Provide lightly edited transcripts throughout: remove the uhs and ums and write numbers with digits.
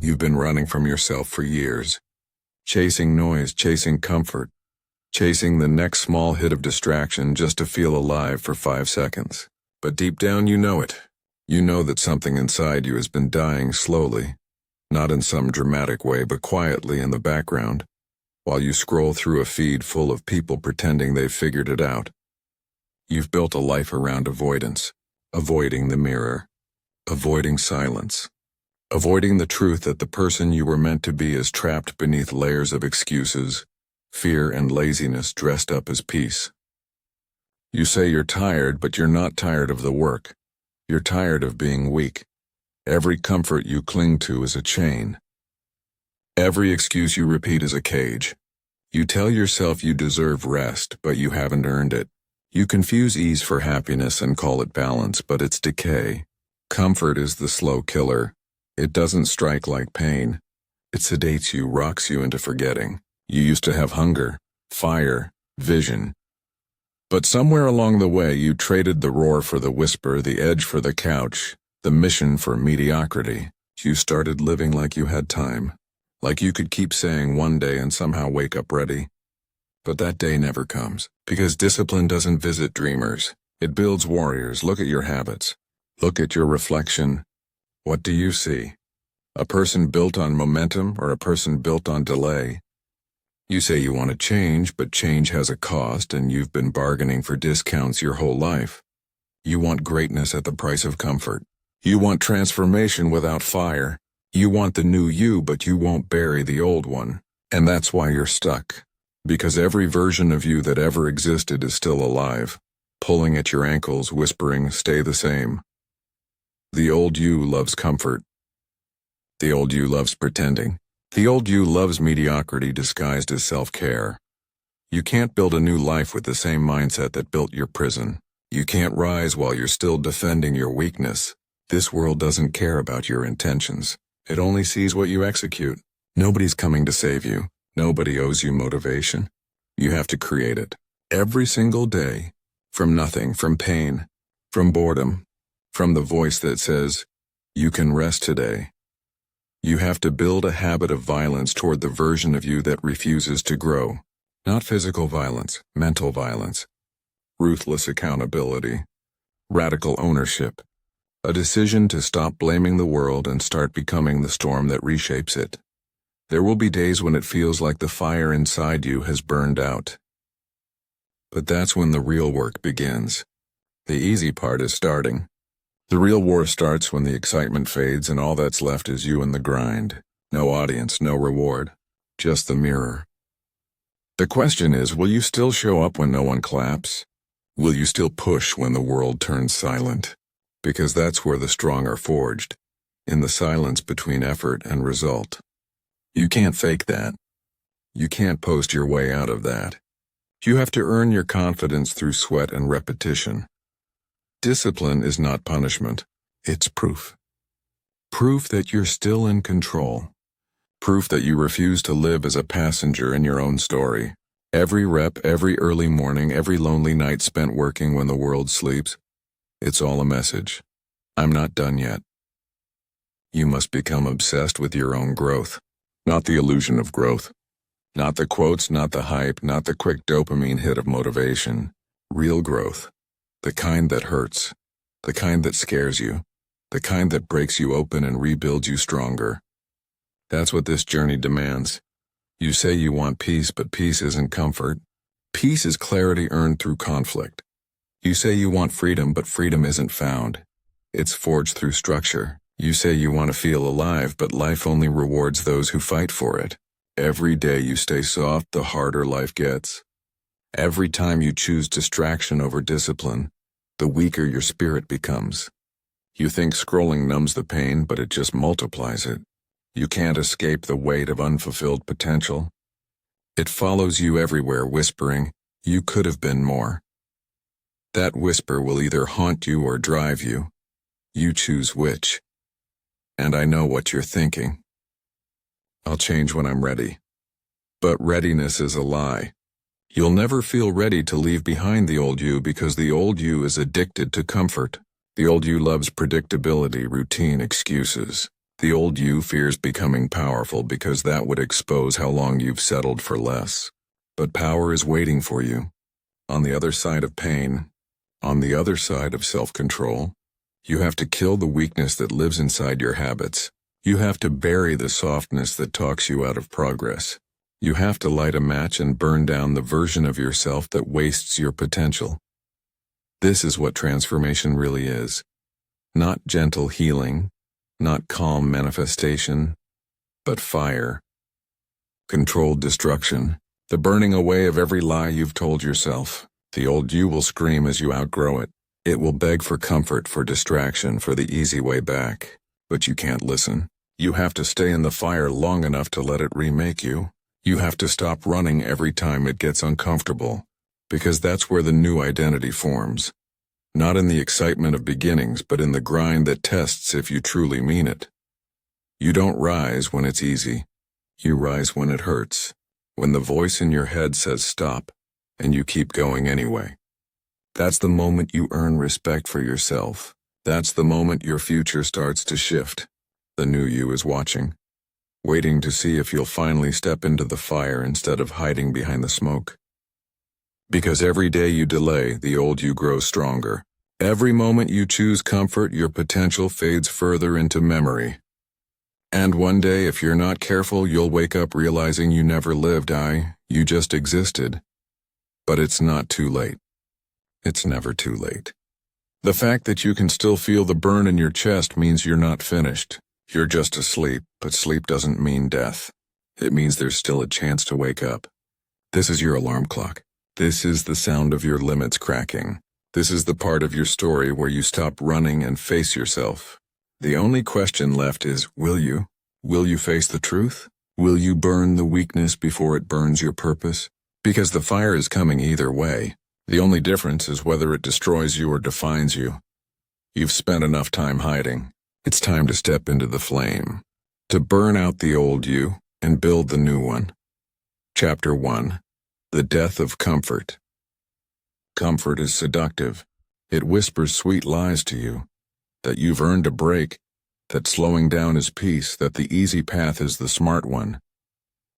You've been running from yourself for years. Chasing noise, chasing comfort, chasing the next small hit of distraction just to feel alive for 5 seconds. But deep down you know it. You know that something inside you has been dying slowly, not in some dramatic way but quietly in the background, while you scroll through a feed full of people pretending they've figured it out. You've built a life around avoidance, avoiding the mirror, avoiding silence, avoiding the truth that the person you were meant to be is trapped beneath layers of excuses, fear and laziness dressed up as peace. You say you're tired, but you're not tired of the work. You're tired of being weak. Every comfort you cling to is a chain. Every excuse you repeat is a cage. You tell yourself you deserve rest, but you haven't earned it. You confuse ease for happiness and call it balance, but it's decay. Comfort is the slow killer. It doesn't strike like pain. It sedates you, rocks you into forgetting. You used to have hunger, fire, vision. But somewhere along the way you traded the roar for the whisper, the edge for the couch, the mission for mediocrity. You started living like you had time, like you could keep saying one day and somehow wake up ready. But that day never comes, because discipline doesn't visit dreamers. It builds warriors. Look at your habits. Look at your reflection. What do you see? A person built on momentum or a person built on delay? You say you want to change, but change has a cost, and you've been bargaining for discounts your whole life. You want greatness at the price of comfort. You want transformation without fire. You want the new you, but you won't bury the old one. And that's why you're stuck. Because every version of you that ever existed is still alive, pulling at your ankles, whispering, "Stay the same." The old you loves comfort. The old you loves pretending. The old you loves mediocrity disguised as self-care. You can't build a new life with the same mindset that built your prison. You can't rise while you're still defending your weakness. This world doesn't care about your intentions. It only sees what you execute. Nobody's coming to save you. Nobody owes you motivation. You have to create it. Every single day. From nothing, from pain, from boredom, from the voice that says, "You can rest today." You have to build a habit of violence toward the version of you that refuses to grow. Not physical violence, mental violence. Ruthless accountability. Radical ownership. A decision to stop blaming the world and start becoming the storm that reshapes it. There will be days when it feels like the fire inside you has burned out. But that's when the real work begins. The easy part is starting. The real war starts when the excitement fades and all that's left is you and the grind. No audience, no reward, just the mirror. The question is, will you still show up when no one claps? Will you still push when the world turns silent? Because that's where the strong are forged, in the silence between effort and result. You can't fake that. You can't post your way out of that. You have to earn your confidence through sweat and repetition. Discipline is not punishment, it's proof. Proof that you're still in control. Proof that you refuse to live as a passenger in your own story. Every rep, every early morning, every lonely night spent working when the world sleeps, it's all a message. I'm not done yet. You must become obsessed with your own growth, not the illusion of growth. Not the quotes, not the hype, not the quick dopamine hit of motivation. Real growth. The kind that hurts, the kind that scares you, the kind that breaks you open and rebuilds you stronger. That's what this journey demands. You say you want peace, but peace isn't comfort. Peace is clarity earned through conflict. You say you want freedom, but freedom isn't found. It's forged through structure. You say you want to feel alive, but life only rewards those who fight for it. Every day you stay soft, the harder life gets. Every time you choose distraction over discipline, the weaker your spirit becomes. You think scrolling numbs the pain, but it just multiplies it. You can't escape the weight of unfulfilled potential. It follows you everywhere, whispering, "You could have been more." That whisper will either haunt you or drive you. You choose which. And I know what you're thinking. I'll change when I'm ready. But readiness is a lie. You'll never feel ready to leave behind the old you because the old you is addicted to comfort. The old you loves predictability, routine, excuses. The old you fears becoming powerful because that would expose how long you've settled for less. But power is waiting for you. On the other side of pain, on the other side of self-control, you have to kill the weakness that lives inside your habits. You have to bury the softness that talks you out of progress. You have to light a match and burn down the version of yourself that wastes your potential. This is what transformation really is. Not gentle healing, not calm manifestation, but fire. Controlled destruction, the burning away of every lie you've told yourself. The old you will scream as you outgrow it. It will beg for comfort, for distraction, for the easy way back. But you can't listen. You have to stay in the fire long enough to let it remake you. You have to stop running every time it gets uncomfortable, because that's where the new identity forms. Not in the excitement of beginnings, but in the grind that tests if you truly mean it. You don't rise when it's easy. You rise when it hurts, when the voice in your head says stop, and you keep going anyway. That's the moment you earn respect for yourself. That's the moment your future starts to shift. The new you is watching, waiting to see if you'll finally step into the fire instead of hiding behind the smoke. Because every day you delay, the old you grows stronger. Every moment you choose comfort, your potential fades further into memory. And one day, if you're not careful, you'll wake up realizing you never lived, you just existed. But it's not too late. It's never too late. The fact that you can still feel the burn in your chest means you're not finished. You're just asleep, but sleep doesn't mean death. It means there's still a chance to wake up. This is your alarm clock. This is the sound of your limits cracking. This is the part of your story where you stop running and face yourself. The only question left is, will you? Will you face the truth? Will you burn the weakness before it burns your purpose? Because the fire is coming either way. The only difference is whether it destroys you or defines you. You've spent enough time hiding. It's time to step into the flame, to burn out the old you and build the new one. Chapter 1. The Death of Comfort. Comfort is seductive. It whispers sweet lies to you, that you've earned a break, that slowing down is peace, that the easy path is the smart one.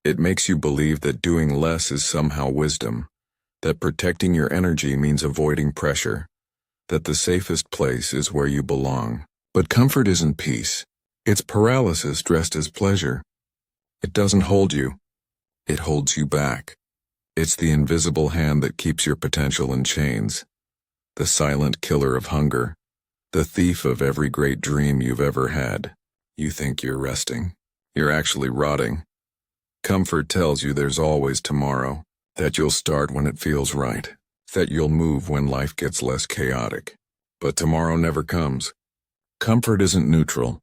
It makes you believe that doing less is somehow wisdom, that protecting your energy means avoiding pressure, that the safest place is where you belong. But comfort isn't peace. It's paralysis dressed as pleasure. It doesn't hold you. It holds you back. It's the invisible hand that keeps your potential in chains, the silent killer of hunger, the thief of every great dream you've ever had. You think you're resting. You're actually rotting. Comfort tells you there's always tomorrow, that you'll start when it feels right, that you'll move when life gets less chaotic. But tomorrow never comes. Comfort isn't neutral.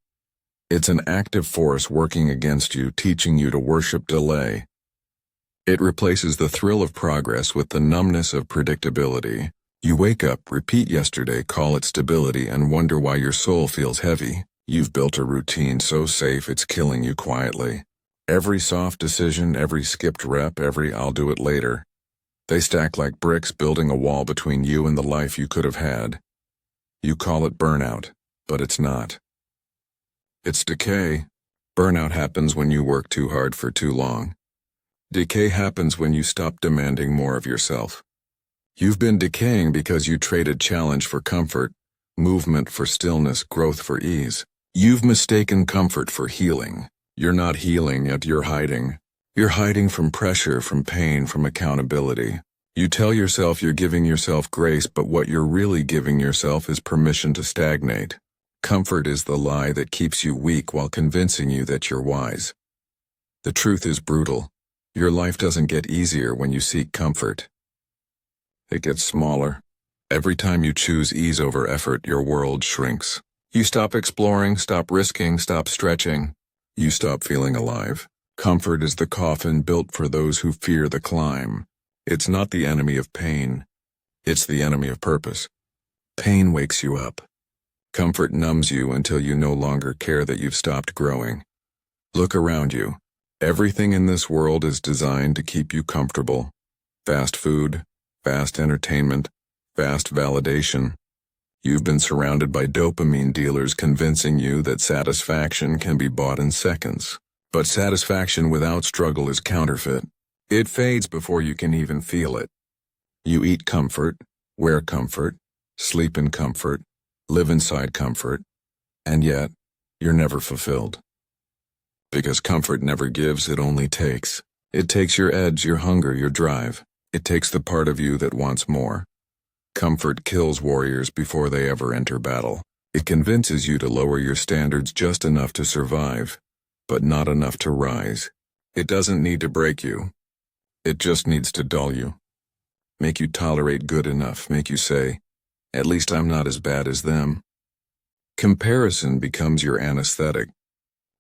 It's an active force working against you, teaching you to worship delay. It replaces the thrill of progress with the numbness of predictability. You wake up, repeat yesterday, call it stability, and wonder why your soul feels heavy. You've built a routine so safe it's killing you quietly. Every soft decision, every skipped rep, every I'll do it later. They stack like bricks, building a wall between you and the life you could have had. You call it burnout, but it's not. It's decay. Burnout happens when you work too hard for too long. Decay happens when you stop demanding more of yourself. You've been decaying because you traded challenge for comfort, movement for stillness, growth for ease. You've mistaken comfort for healing. You're not healing, yet you're hiding. You're hiding from pressure, from pain, from accountability. You tell yourself you're giving yourself grace, but what you're really giving yourself is permission to stagnate. Comfort is the lie that keeps you weak while convincing you that you're wise. The truth is brutal. Your life doesn't get easier when you seek comfort. It gets smaller. Every time you choose ease over effort, your world shrinks. You stop exploring, stop risking, stop stretching. You stop feeling alive. Comfort is the coffin built for those who fear the climb. It's not the enemy of pain. It's the enemy of purpose. Pain wakes you up. Comfort numbs you until you no longer care that you've stopped growing. Look around you. Everything in this world is designed to keep you comfortable. Fast food, fast entertainment, fast validation. You've been surrounded by dopamine dealers convincing you that satisfaction can be bought in seconds. But satisfaction without struggle is counterfeit. It fades before you can even feel it. You eat comfort, wear comfort, sleep in comfort, live inside comfort, and yet, you're never fulfilled. Because comfort never gives, it only takes. It takes your edge, your hunger, your drive. It takes the part of you that wants more. Comfort kills warriors before they ever enter battle. It convinces you to lower your standards just enough to survive, but not enough to rise. It doesn't need to break you. It just needs to dull you. Make you tolerate good enough, make you say, at least I'm not as bad as them. Comparison becomes your anesthetic.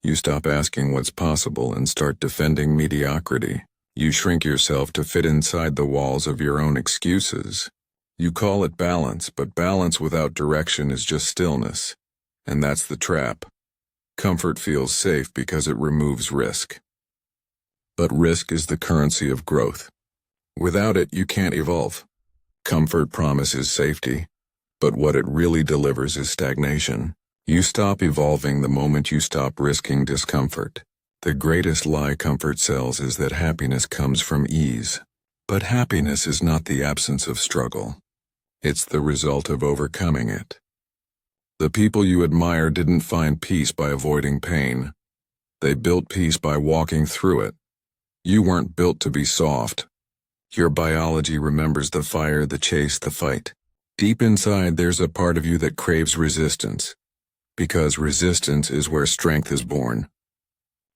You stop asking what's possible and start defending mediocrity. You shrink yourself to fit inside the walls of your own excuses. You call it balance, but balance without direction is just stillness. And that's the trap. Comfort feels safe because it removes risk. But risk is the currency of growth. Without it, you can't evolve. Comfort promises safety, but what it really delivers is stagnation. You stop evolving the moment you stop risking discomfort. The greatest lie comfort sells is that happiness comes from ease. But happiness is not the absence of struggle. It's the result of overcoming it. The people you admire didn't find peace by avoiding pain. They built peace by walking through it. You weren't built to be soft. Your biology remembers the fire, the chase, the fight. Deep inside, there's a part of you that craves resistance, because resistance is where strength is born.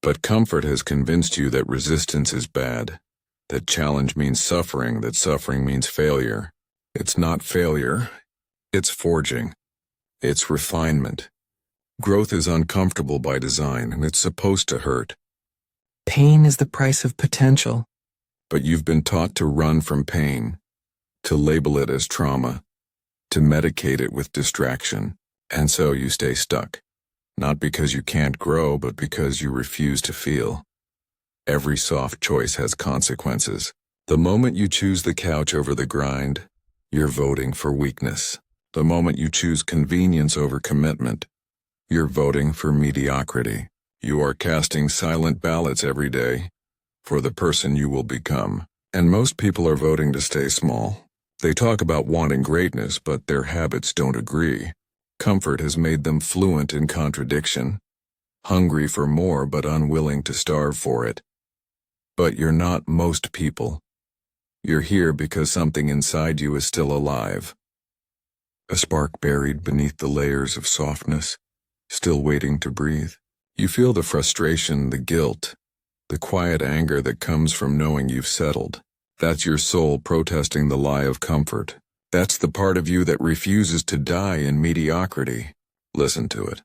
But comfort has convinced you that resistance is bad, that challenge means suffering, that suffering means failure. It's not failure. It's forging. It's refinement. Growth is uncomfortable by design, and it's supposed to hurt. Pain is the price of potential. But you've been taught to run from pain, to label it as trauma, to medicate it with distraction, and so you stay stuck. Not because you can't grow, but because you refuse to feel. Every soft choice has consequences. The moment you choose the couch over the grind, you're voting for weakness. The moment you choose convenience over commitment, you're voting for mediocrity. You are casting silent ballots every day for the person you will become. And most people are voting to stay small. They talk about wanting greatness, but their habits don't agree. Comfort has made them fluent in contradiction, hungry for more but unwilling to starve for it. But you're not most people. You're here because something inside you is still alive. A spark buried beneath the layers of softness, still waiting to breathe. You feel the frustration, the guilt, the quiet anger that comes from knowing you've settled. That's your soul protesting the lie of comfort. That's the part of you that refuses to die in mediocrity. Listen to it.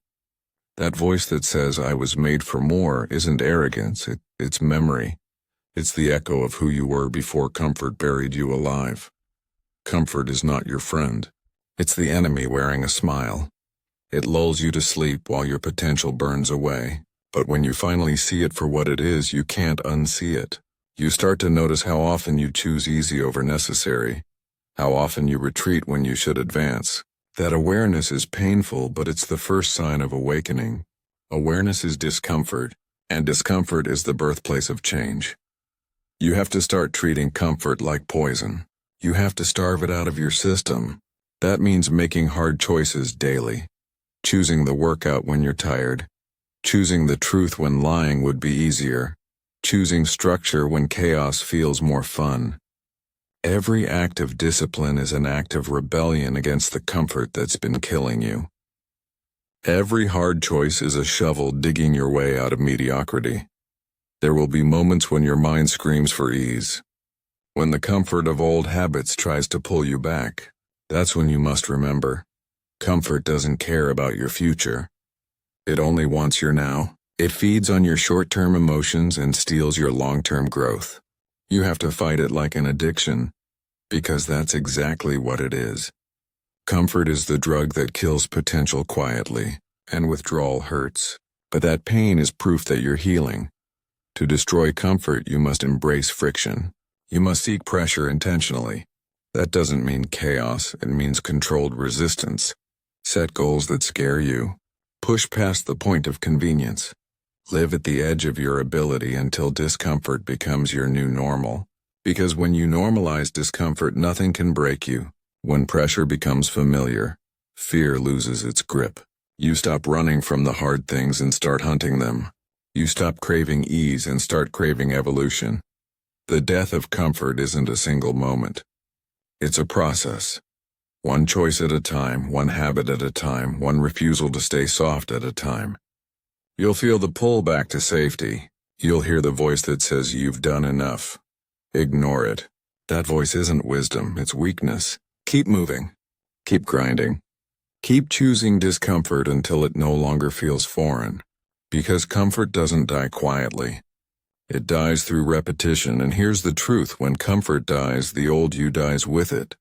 That voice that says, I was made for more, isn't arrogance, it's memory. It's the echo of who you were before comfort buried you alive. Comfort is not your friend. It's the enemy wearing a smile. It lulls you to sleep while your potential burns away. But when you finally see it for what it is, you can't unsee it. You start to notice how often you choose easy over necessary, how often you retreat when you should advance. That awareness is painful, but it's the first sign of awakening. Awareness is discomfort, and discomfort is the birthplace of change. You have to start treating comfort like poison. You have to starve it out of your system. That means making hard choices daily. Choosing the workout when you're tired. Choosing the truth when lying would be easier. Choosing structure when chaos feels more fun. Every act of discipline is an act of rebellion against the comfort that's been killing you. Every hard choice is a shovel digging your way out of mediocrity. There will be moments when your mind screams for ease. When the comfort of old habits tries to pull you back, that's when you must remember. Comfort doesn't care about your future. It only wants your now. It feeds on your short-term emotions and steals your long-term growth. You have to fight it like an addiction, because that's exactly what it is. Comfort is the drug that kills potential quietly, and withdrawal hurts. But that pain is proof that you're healing. To destroy comfort, you must embrace friction. You must seek pressure intentionally. That doesn't mean chaos, it means controlled resistance. Set goals that scare you. Push past the point of convenience. Live at the edge of your ability until discomfort becomes your new normal. Because when you normalize discomfort, nothing can break you. When pressure becomes familiar, fear loses its grip. You stop running from the hard things and start hunting them. You stop craving ease and start craving evolution. The death of comfort isn't a single moment. It's a process. One choice at a time, one habit at a time, one refusal to stay soft at a time. You'll feel the pull back to safety. You'll hear the voice that says you've done enough. Ignore it. That voice isn't wisdom, it's weakness. Keep moving. Keep grinding. Keep choosing discomfort until it no longer feels foreign. Because comfort doesn't die quietly. It dies through repetition, and here's the truth: when comfort dies, the old you dies with it.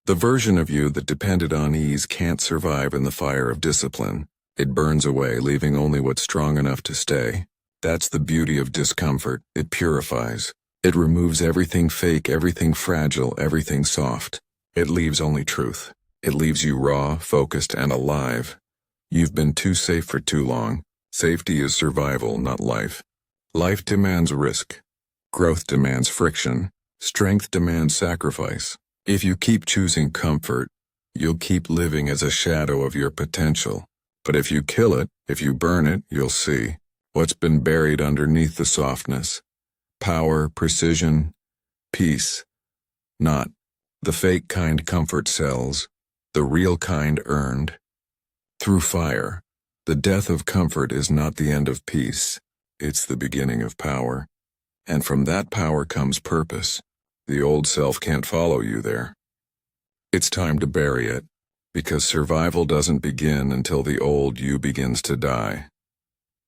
The version of you that depended on ease can't survive in the fire of discipline. It burns away, leaving only what's strong enough to stay. That's the beauty of discomfort. It purifies. It removes everything fake, everything fragile, everything soft. It leaves only truth. It leaves you raw, focused, and alive. You've been too safe for too long. Safety is survival, not life. Life demands risk. Growth demands friction. Strength demands sacrifice. If you keep choosing comfort, you'll keep living as a shadow of your potential. But if you kill it, if you burn it, you'll see what's been buried underneath the softness. Power, precision, peace. Not the fake kind comfort sells, the real kind earned. Through fire, the death of comfort is not the end of peace. It's the beginning of power. And from that power comes purpose. The old self can't follow you there. It's time to bury it, because survival doesn't begin until the old you begins to die.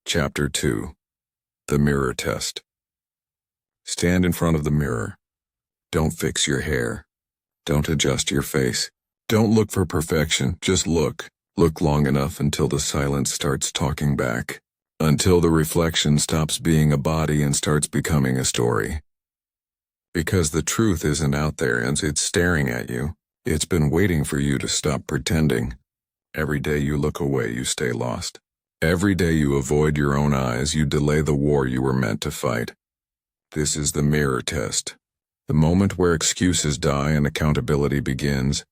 Chapter 2. The Mirror Test. Stand in front of the mirror. Don't fix your hair. Don't adjust your face. Don't look for perfection, just look. Look long enough until the silence starts talking back. Until the reflection stops being a body and starts becoming a story. Because the truth isn't out there and it's staring at you. It's been waiting for you to stop pretending. Every day you look away, you stay lost. Every day you avoid your own eyes, you delay the war you were meant to fight. This is the mirror test. The moment where excuses die and accountability begins.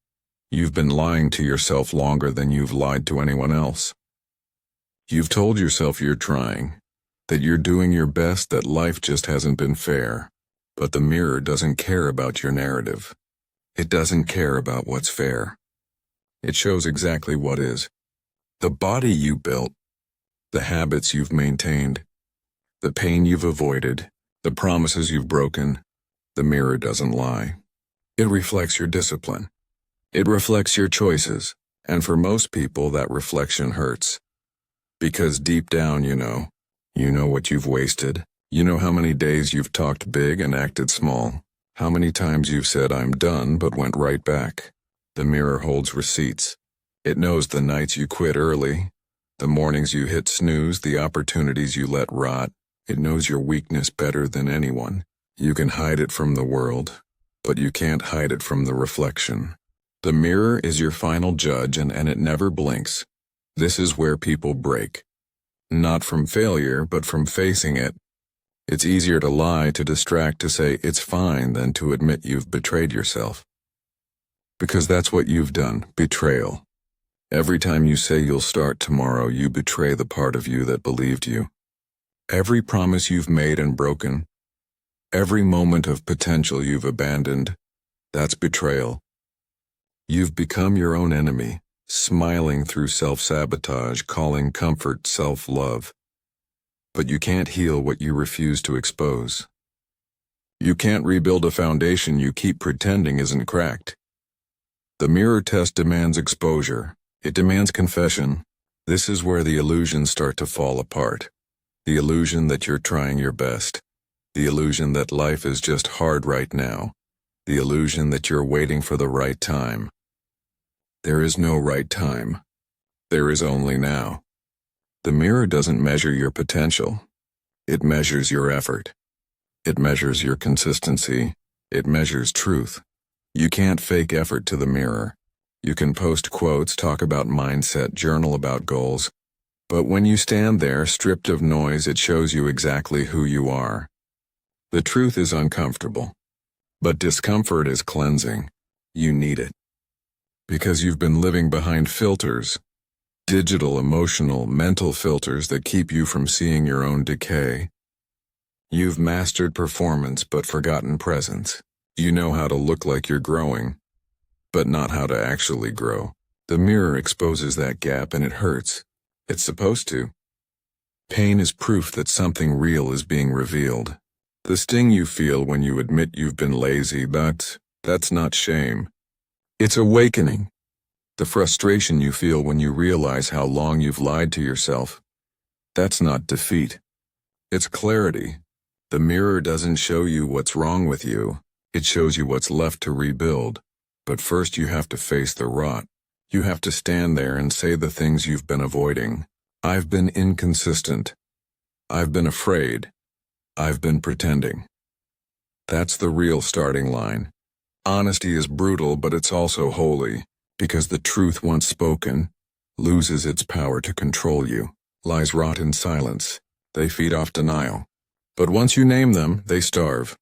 You've been lying to yourself longer than you've lied to anyone else. You've told yourself you're trying, that you're doing your best, that life just hasn't been fair. But the mirror doesn't care about your narrative. It doesn't care about what's fair. It shows exactly what is. The body you built, the habits you've maintained, the pain you've avoided, the promises you've broken. The mirror doesn't lie. It reflects your discipline. It reflects your choices, and for most people that reflection hurts. Because deep down you know what you've wasted. You know how many days you've talked big and acted small. How many times you've said I'm done but went right back. The mirror holds receipts. It knows the nights you quit early, the mornings you hit snooze, the opportunities you let rot. It knows your weakness better than anyone. You can hide it from the world, but you can't hide it from the reflection. The mirror is your final judge, and it never blinks. This is where people break. Not from failure, but from facing it. It's easier to lie, to distract, to say it's fine than to admit you've betrayed yourself. Because that's what you've done, betrayal. Every time you say you'll start tomorrow, you betray the part of you that believed you. Every promise you've made and broken, every moment of potential you've abandoned, that's betrayal. You've become your own enemy, smiling through self-sabotage, calling comfort self-love. But you can't heal what you refuse to expose. You can't rebuild a foundation you keep pretending isn't cracked. The mirror test demands exposure. It demands confession. This is where the illusions start to fall apart. The illusion that you're trying your best. The illusion that life is just hard right now. The illusion that you're waiting for the right time. There is no right time. There is only now. The mirror doesn't measure your potential. It measures your effort. It measures your consistency. It measures truth. You can't fake effort to the mirror. You can post quotes, talk about mindset, journal about goals. But when you stand there, stripped of noise, it shows you exactly who you are. The truth is uncomfortable. But discomfort is cleansing. You need it. Because you've been living behind filters. Digital, emotional, mental filters that keep you from seeing your own decay. You've mastered performance but forgotten presence. You know how to look like you're growing, but not how to actually grow. The mirror exposes that gap and it hurts. It's supposed to. Pain is proof that something real is being revealed. The sting you feel when you admit you've been lazy, that's not shame. It's awakening. The frustration you feel when you realize how long you've lied to yourself, that's not defeat. It's clarity. The mirror doesn't show you what's wrong with you. It shows you what's left to rebuild. But first you have to face the rot. You have to stand there and say the things you've been avoiding. I've been inconsistent. I've been afraid. I've been pretending. That's the real starting line. Honesty is brutal, but it's also holy, because the truth once spoken loses its power to control you. Lies rot in silence. They feed off denial. But once you name them, they starve.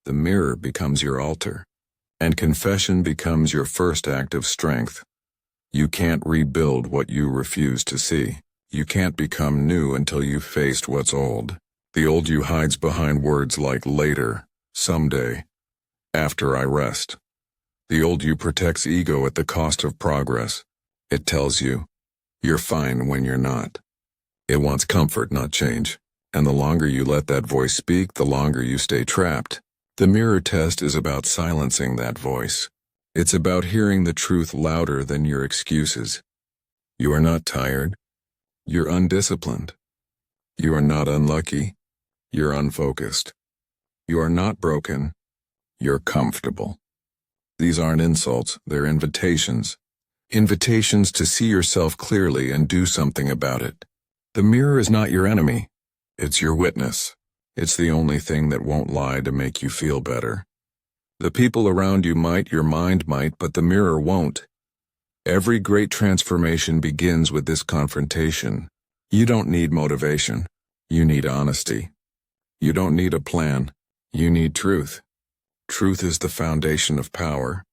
The mirror becomes your altar, and confession becomes your first act of strength. You can't rebuild what you refuse to see. You can't become new until you've faced what's old. The old you hides behind words like later, someday, after I rest. The old you protects ego at the cost of progress. It tells you, you're fine when you're not. It wants comfort, not change. And the longer you let that voice speak, the longer you stay trapped. The mirror test is about silencing that voice. It's about hearing the truth louder than your excuses. You are not tired. You're undisciplined. You are not unlucky. You're unfocused. You are not broken. You're comfortable. These aren't insults, they're invitations. Invitations to see yourself clearly and do something about it. The mirror is not your enemy. It's your witness. It's the only thing that won't lie to make you feel better. The people around you might, your mind might, but the mirror won't. Every great transformation begins with this confrontation. You don't need motivation. You need honesty. You don't need a plan. You need truth. Truth is the foundation of power.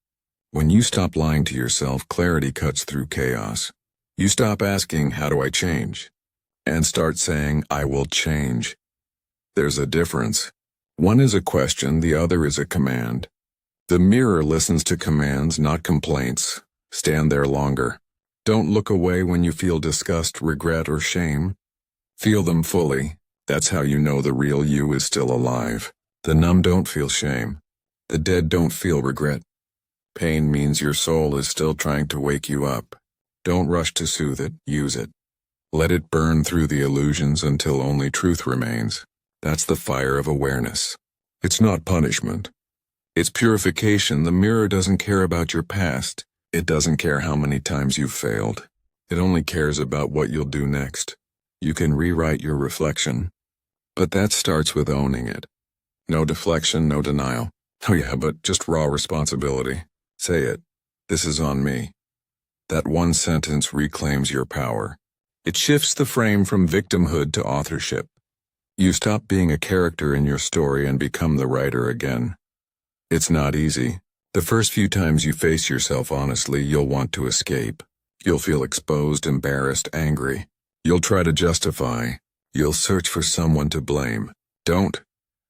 When you stop lying to yourself, clarity cuts through chaos. You stop asking, how do I change? And start saying, I will change. There's a difference. One is a question, the other is a command. The mirror listens to commands, not complaints. Stand there longer. Don't look away when you feel disgust, regret, or shame. Feel them fully. That's how you know the real you is still alive. The numb don't feel shame. The dead don't feel regret. Pain means your soul is still trying to wake you up. Don't rush to soothe it, use it. Let it burn through the illusions until only truth remains. That's the fire of awareness. It's not punishment. It's purification. The mirror doesn't care about your past. It doesn't care how many times you've failed. It only cares about what you'll do next. You can rewrite your reflection, but that starts with owning it. No deflection, no denial. Oh yeah, but just raw responsibility. Say it. This is on me. That one sentence reclaims your power. It shifts the frame from victimhood to authorship. You stop being a character in your story and become the writer again. It's not easy. The first few times you face yourself honestly, you'll want to escape. You'll feel exposed, embarrassed, angry. You'll try to justify. You'll search for someone to blame. Don't.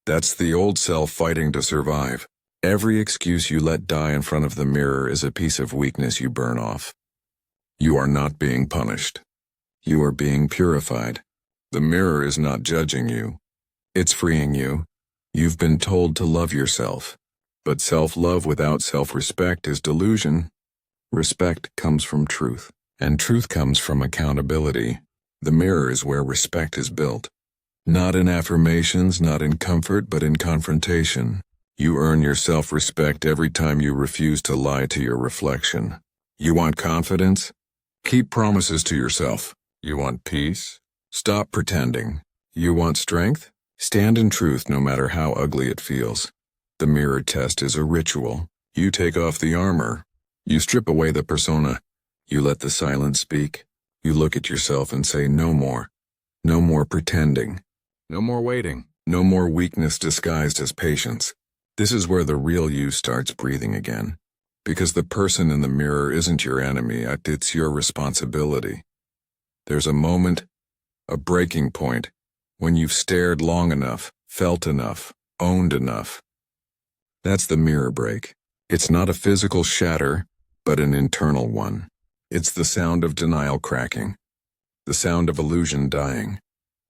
That's the old self fighting to survive. Every excuse you let die in front of the mirror is a piece of weakness you burn off. You are not being punished. You are being purified. The mirror is not judging you. It's freeing you. You've been told to love yourself. But self-love without self-respect is delusion. Respect comes from truth, and truth comes from accountability. The mirror is where respect is built. Not in affirmations, not in comfort, but in confrontation. You earn your self-respect every time you refuse to lie to your reflection. You want confidence? Keep promises to yourself. You want peace? Stop pretending. You want strength? Stand in truth no matter how ugly it feels. The mirror test is a ritual. You take off the armor. You strip away the persona. You let the silence speak. You look at yourself and say, no more. No more pretending. No more waiting. No more weakness disguised as patience. This is where the real you starts breathing again. Because the person in the mirror isn't your enemy, it's your responsibility. There's a moment, a breaking point, when you've stared long enough, felt enough, owned enough. That's the mirror break. It's not a physical shatter, but an internal one. It's the sound of denial cracking. The sound of illusion dying.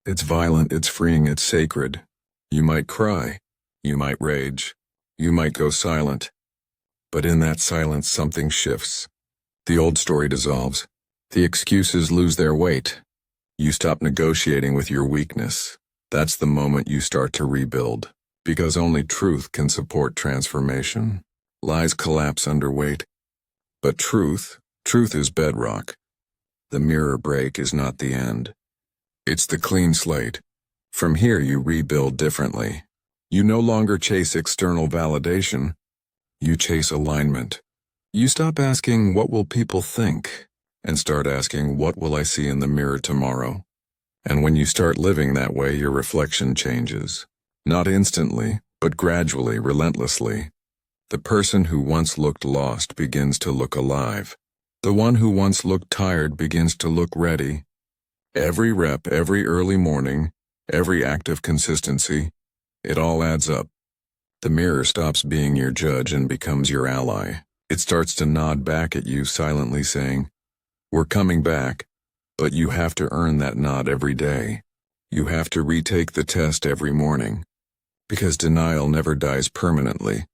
It's violent, it's freeing, it's sacred. You might cry. You might rage. You might go silent. But in that silence, something shifts. The old story dissolves. The excuses lose their weight. You stop negotiating with your weakness. That's the moment you start to rebuild. Because only truth can support transformation. Lies collapse under weight. But truth is bedrock. The mirror break is not the end. It's the clean slate. From here you rebuild differently. You no longer chase external validation. You chase alignment. You stop asking, what will people think? And start asking, what will I see in the mirror tomorrow? And when you start living that way, your reflection changes. Not instantly, but gradually, relentlessly. The person who once looked lost begins to look alive. The one who once looked tired begins to look ready. Every rep, every early morning, every act of consistency, it all adds up. The mirror stops being your judge and becomes your ally. It starts to nod back at you, silently saying, we're coming back, but you have to earn that nod every day. You have to retake the test every morning. Because denial never dies permanently.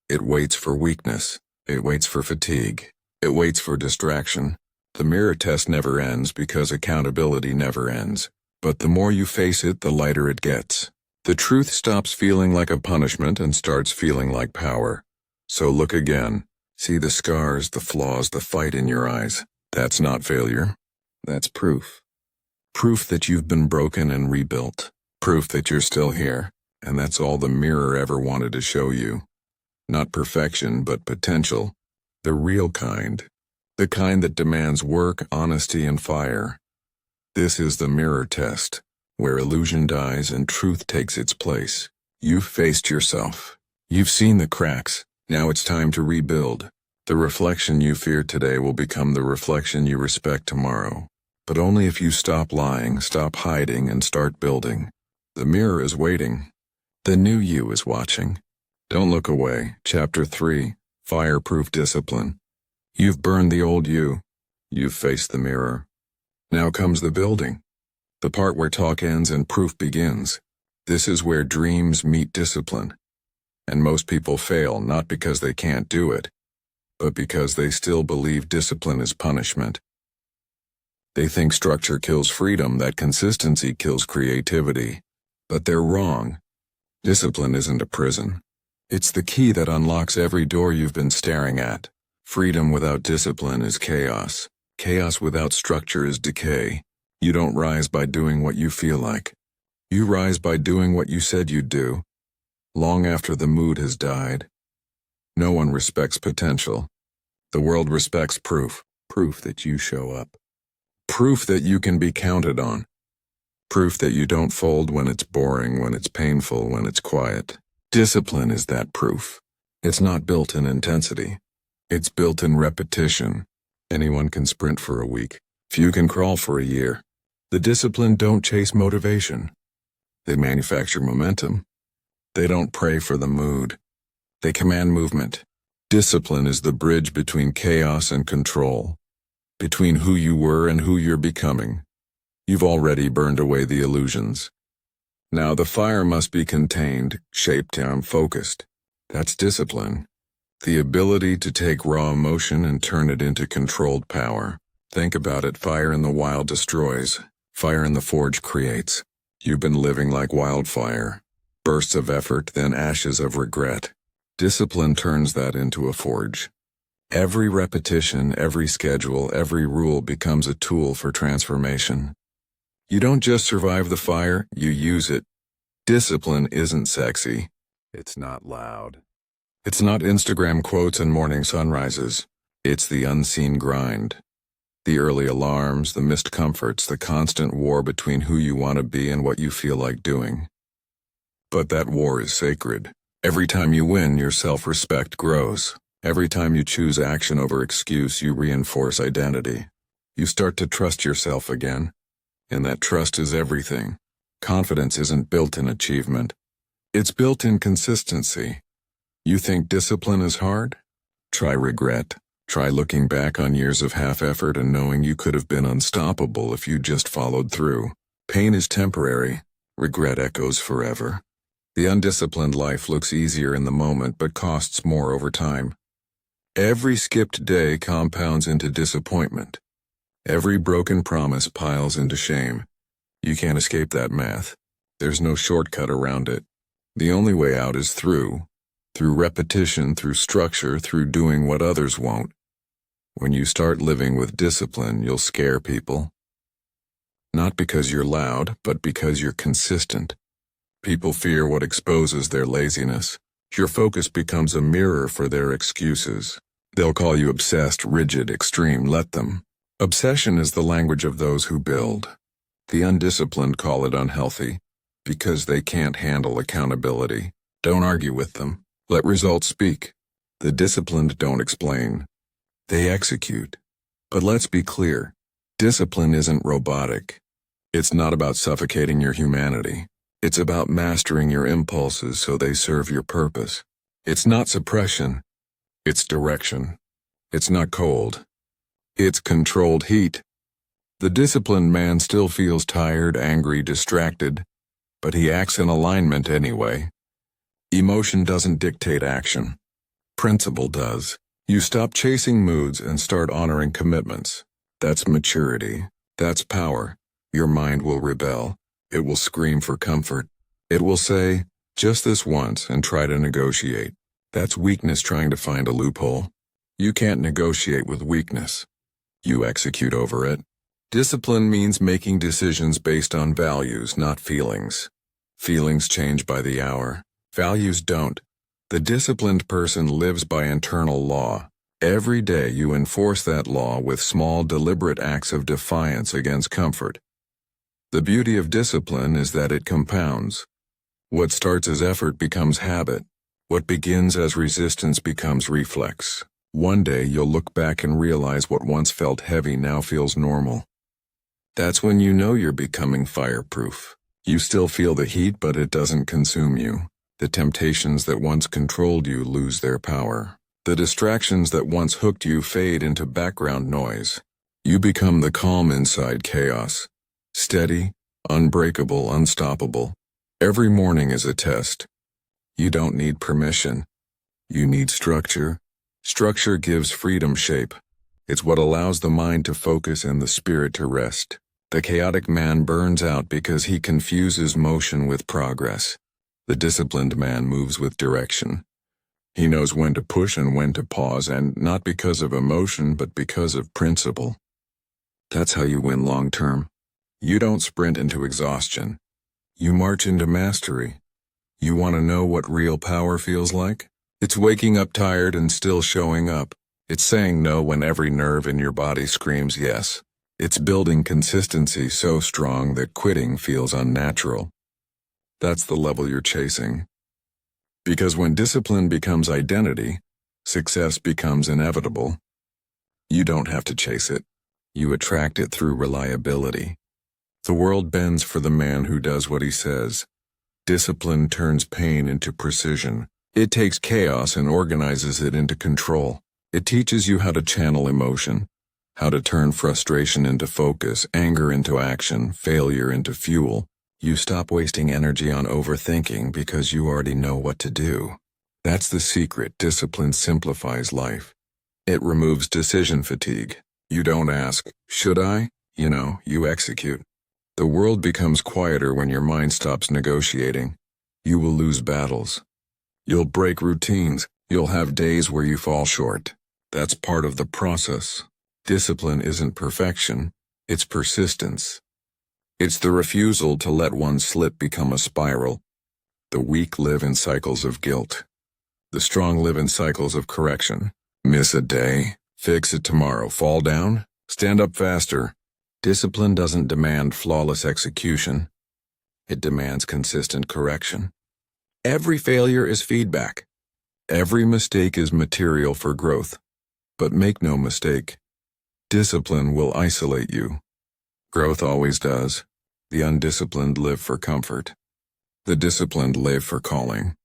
It waits for weakness. It waits for fatigue. It waits for distraction. The mirror test never ends because accountability never ends. But the more you face it, the lighter it gets. The truth stops feeling like a punishment and starts feeling like power. So look again. See the scars, the flaws, the fight in your eyes. That's not failure. That's proof. Proof that you've been broken and rebuilt. Proof that you're still here. And that's all the mirror ever wanted to show you. Not perfection, but potential. The real kind. The kind that demands work, honesty, and fire. This is the mirror test, where illusion dies and truth takes its place. You've faced yourself. You've seen the cracks. Now it's time to rebuild. The reflection you fear today will become the reflection you respect tomorrow. But only if you stop lying, stop hiding, and start building. The mirror is waiting. The new you is watching. Don't look away. Chapter 3, Fireproof Discipline. You've burned the old you. You've faced the mirror. Now comes the building. The part where talk ends and proof begins. This is where dreams meet discipline. And most people fail not because they can't do it, but because they still believe discipline is punishment. They think structure kills freedom, that consistency kills creativity. But they're wrong. Discipline isn't a prison. It's the key that unlocks every door you've been staring at. Freedom without discipline is chaos. Chaos without structure is decay. You don't rise by doing what you feel like. You rise by doing what you said you'd do. Long after the mood has died. No one respects potential. The world respects proof. Proof that you show up. Proof that you can be counted on. Proof that you don't fold when it's boring, when it's painful, when it's quiet. Discipline is that proof. It's not built in intensity. It's built in repetition. Anyone can sprint for a week. Few can crawl for a year. The disciplined don't chase motivation. They manufacture momentum. They don't pray for the mood. They command movement. Discipline is the bridge between chaos and control. Between who you were and who you're becoming. You've already burned away the illusions. Now the fire must be contained, shaped down, focused. That's discipline. The ability to take raw emotion and turn it into controlled power. Think about it. Fire in the wild destroys. Fire in the forge creates. You've been living like wildfire. Bursts of effort, then ashes of regret. Discipline turns that into a forge. Every repetition, every schedule, every rule becomes a tool for transformation. You don't just survive the fire, you use it. Discipline isn't sexy. It's not loud. It's not Instagram quotes and morning sunrises. It's the unseen grind. The early alarms, the missed comforts, the constant war between who you want to be and what you feel like doing. But that war is sacred. Every time you win, your self-respect grows. Every time you choose action over excuse, you reinforce identity. You start to trust yourself again. And that trust is everything. Confidence isn't built in achievement. It's built in consistency. You think discipline is hard? Try regret. Try looking back on years of half-effort and knowing you could have been unstoppable if you just followed through. Pain is temporary. Regret echoes forever. The undisciplined life looks easier in the moment but costs more over time. Every skipped day compounds into disappointment. Every broken promise piles into shame. You can't escape that math. There's no shortcut around it. The only way out is through repetition, through structure, through doing what others won't. When you start living with discipline, you'll scare people. Not because you're loud, but because you're consistent. People fear what exposes their laziness. Your focus becomes a mirror for their excuses. They'll call you obsessed, rigid, extreme. Let them. Obsession is the language of those who build. The undisciplined call it unhealthy, because they can't handle accountability. Don't argue with them. Let results speak. The disciplined don't explain. They execute. But let's be clear. Discipline isn't robotic. It's not about suffocating your humanity. It's about mastering your impulses so they serve your purpose. It's not suppression. It's direction. It's not cold. It's controlled heat. The disciplined man still feels tired, angry, distracted, but he acts in alignment anyway. Emotion doesn't dictate action. Principle does. You stop chasing moods and start honoring commitments. That's maturity. That's power. Your mind will rebel. It will scream for comfort. It will say, just this once, and try to negotiate. That's weakness trying to find a loophole. You can't negotiate with weakness. You execute over it. Discipline means making decisions based on values, not feelings. Feelings change by the hour. Values don't. The disciplined person lives by internal law. Every day you enforce that law with small, deliberate acts of defiance against comfort. The beauty of discipline is that it compounds. What starts as effort becomes habit. What begins as resistance becomes reflex. One day you'll look back and realize what once felt heavy now feels normal. That's when you know you're becoming fireproof. You still feel the heat, but it doesn't consume you. The temptations that once controlled you lose their power. The distractions that once hooked you fade into background noise. You become the calm inside chaos. Steady, unbreakable, unstoppable. Every morning is a test. You don't need permission. You need structure. Structure gives freedom shape. It's what allows the mind to focus and the spirit to rest. The chaotic man burns out because he confuses motion with progress. The disciplined man moves with direction. He knows when to push and when to pause, and not because of emotion, but because of principle. That's how you win long term. You don't sprint into exhaustion. You march into mastery. You want to know what real power feels like? It's waking up tired and still showing up. It's saying no when every nerve in your body screams yes. It's building consistency so strong that quitting feels unnatural. That's the level you're chasing. Because when discipline becomes identity, success becomes inevitable. You don't have to chase it. You attract it through reliability. The world bends for the man who does what he says. Discipline turns pain into precision. It takes chaos and organizes it into control. It teaches you how to channel emotion, how to turn frustration into focus, anger into action, failure into fuel. You stop wasting energy on overthinking because you already know what to do. That's the secret. Discipline simplifies life. It removes decision fatigue. You don't ask, should I? You execute. The world becomes quieter when your mind stops negotiating. You will lose battles. You'll break routines. You'll have days where you fall short. That's part of the process. Discipline isn't perfection. It's persistence. It's the refusal to let one slip become a spiral. The weak live in cycles of guilt. The strong live in cycles of correction. Miss a day, Fix it tomorrow. Fall down? Stand up faster. Discipline doesn't demand flawless execution. It demands consistent correction. Every failure is feedback. Every mistake is material for growth. But make no mistake, discipline will isolate you. Growth always does. The undisciplined live for comfort. The disciplined live for calling.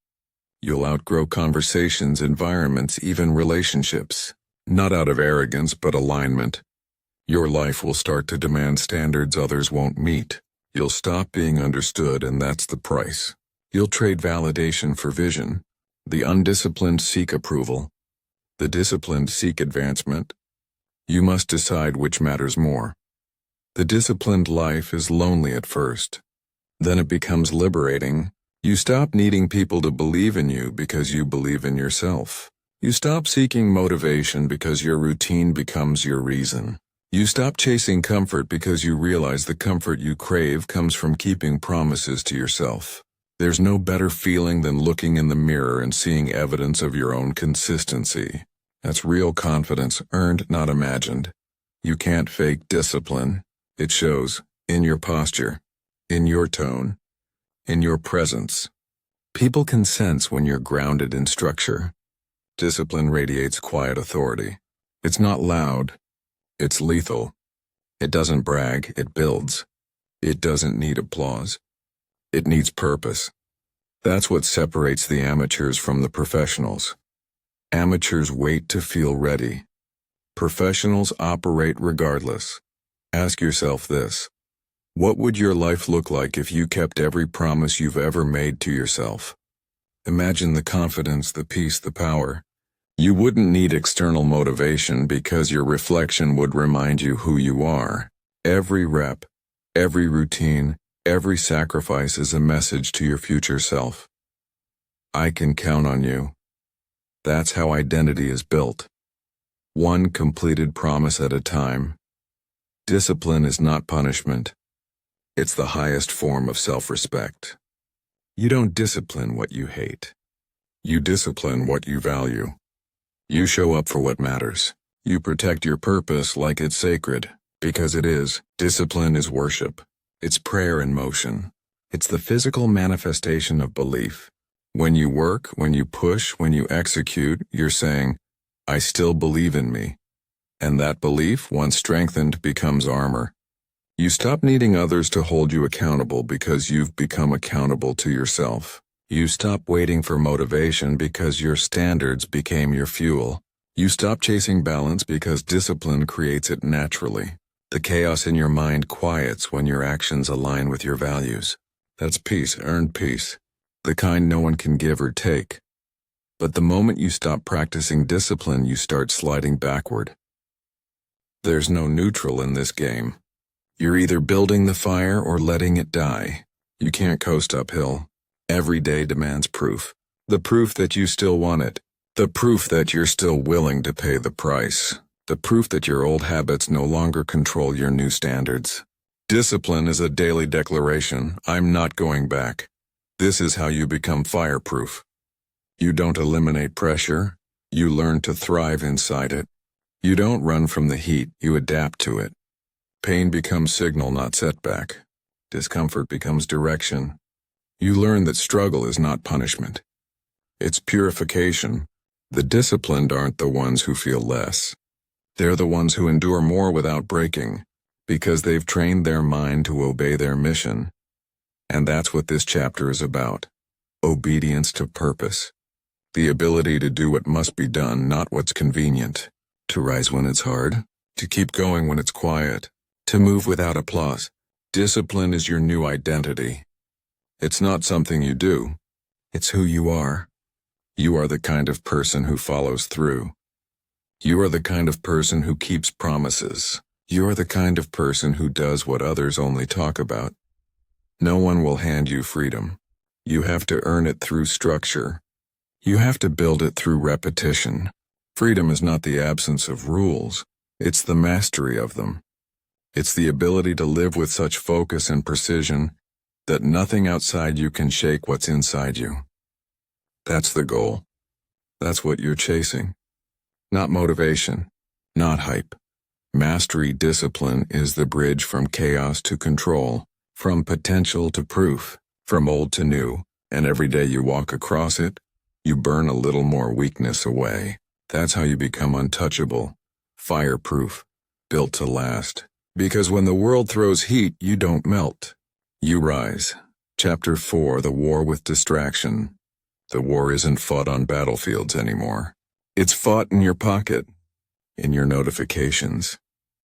You'll outgrow conversations, environments, even relationships. Not out of arrogance, but alignment. Your life will start to demand standards others won't meet. You'll stop being understood, and that's the price. You'll trade validation for vision. The undisciplined seek approval. The disciplined seek advancement. You must decide which matters more. The disciplined life is lonely at first. Then it becomes liberating. You stop needing people to believe in you because you believe in yourself. You stop seeking motivation because your routine becomes your reason. You stop chasing comfort because you realize the comfort you crave comes from keeping promises to yourself. There's no better feeling than looking in the mirror and seeing evidence of your own consistency. That's real confidence, earned, not imagined. You can't fake discipline. It shows in your posture, in your tone, in your presence. People can sense when you're grounded in structure. Discipline radiates quiet authority. It's not loud. It's lethal. It doesn't brag, it builds. It doesn't need applause. It needs purpose. That's what separates the amateurs from the professionals. Amateurs wait to feel ready. Professionals operate regardless. Ask yourself this. What would your life look like if you kept every promise you've ever made to yourself? Imagine the confidence, the peace, the power. You wouldn't need external motivation because your reflection would remind you who you are. Every rep, every routine, every sacrifice is a message to your future self. I can count on you. That's how identity is built. One completed promise at a time. Discipline is not punishment. It's the highest form of self-respect. You don't discipline what you hate. You discipline what you value. You show up for what matters. You protect your purpose like it's sacred, because it is. Discipline is worship. It's prayer in motion. It's the physical manifestation of belief. When you work, when you push, when you execute, you're saying, I still believe in me. And that belief, once strengthened, becomes armor. You stop needing others to hold you accountable because you've become accountable to yourself. You stop waiting for motivation because your standards became your fuel. You stop chasing balance because discipline creates it naturally. The chaos in your mind quiets when your actions align with your values. That's peace, earned peace. The kind no one can give or take. But the moment you stop practicing discipline, you start sliding backward. There's no neutral in this game. You're either building the fire or letting it die. You can't coast uphill. Every day demands proof. The proof that you still want it. The proof that you're still willing to pay the price. The proof that your old habits no longer control your new standards. Discipline is a daily declaration. I'm not going back. This is how you become fireproof. You don't eliminate pressure. You learn to thrive inside it. You don't run from the heat. You adapt to it. Pain becomes signal, not setback. Discomfort becomes direction. You learn that struggle is not punishment. It's purification. The disciplined aren't the ones who feel less. They're the ones who endure more without breaking, because they've trained their mind to obey their mission. And that's what this chapter is about. Obedience to purpose. The ability to do what must be done, not what's convenient. To rise when it's hard. To keep going when it's quiet. To move without applause. Discipline is your new identity. It's not something you do. It's who you are. You are the kind of person who follows through. You are the kind of person who keeps promises. You are the kind of person who does what others only talk about. No one will hand you freedom. You have to earn it through structure. You have to build it through repetition. Freedom is not the absence of rules. It's the mastery of them. It's the ability to live with such focus and precision that nothing outside you can shake what's inside you. That's the goal. That's what you're chasing. Not motivation. not hype. Mastery discipline is the bridge from chaos to control, from potential to proof, from old to new, and every day you walk across it, you burn a little more weakness away. That's how you become untouchable, fireproof, built to last. Because when the world throws heat, you don't melt. You rise. Chapter 4: The War with Distraction. The war isn't fought on battlefields anymore. It's fought in your pocket, in your notifications,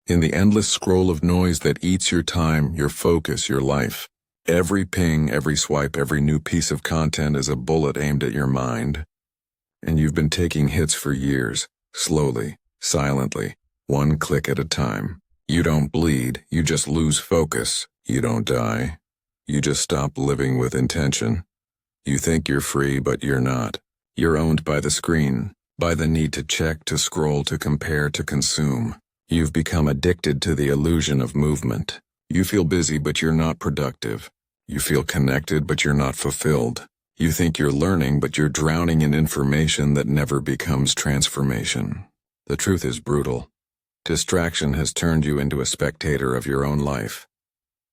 in the endless scroll of noise that eats your time, your focus, your life. Every ping, every swipe, every new piece of content is a bullet aimed at your mind. And you've been taking hits for years, slowly, silently, one click at a time. You don't bleed, you just lose focus. You don't die. You just stop living with intention. You think you're free, but you're not. You're owned by the screen, by the need to check, to scroll, to compare, to consume. You've become addicted to the illusion of movement. You feel busy, but you're not productive. You feel connected, but you're not fulfilled. You think you're learning, but you're drowning in information that never becomes transformation. The truth is brutal. Distraction has turned you into a spectator of your own life.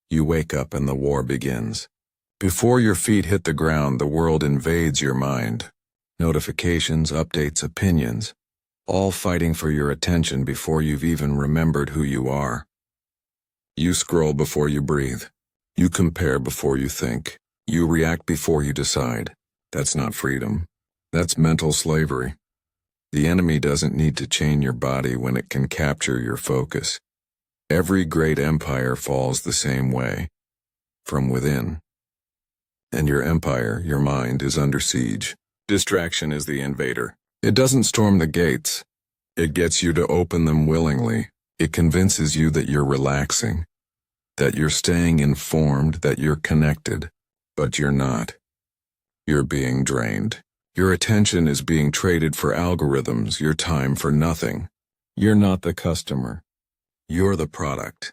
You wake up and the war begins. Before your feet hit the ground, the world invades your mind. Notifications, updates, opinions, all fighting for your attention before you've even remembered who you are. You scroll before you breathe. You compare before you think. You react before you decide. That's not freedom. That's mental slavery. The enemy doesn't need to chain your body when it can capture your focus. Every great empire falls the same way, from within. And your empire, your mind, is under siege. Distraction is the invader. It doesn't storm the gates. It gets you to open them willingly. It convinces you that you're relaxing, that you're staying informed, that you're connected. But you're not. You're being drained. Your attention is being traded for algorithms, your time for nothing. You're not the customer. You're the product.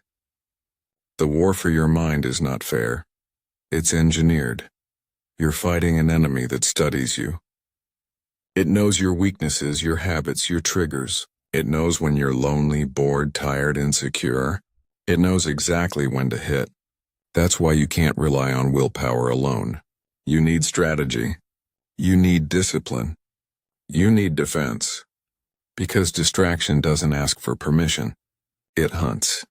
The war for your mind is not fair. It's engineered. You're fighting an enemy that studies you. It knows your weaknesses, your habits, your triggers. It knows when you're lonely, bored, tired, insecure. It knows exactly when to hit. That's why you can't rely on willpower alone. You need strategy. You need discipline. You need defense. Because distraction doesn't ask for permission. It hunts.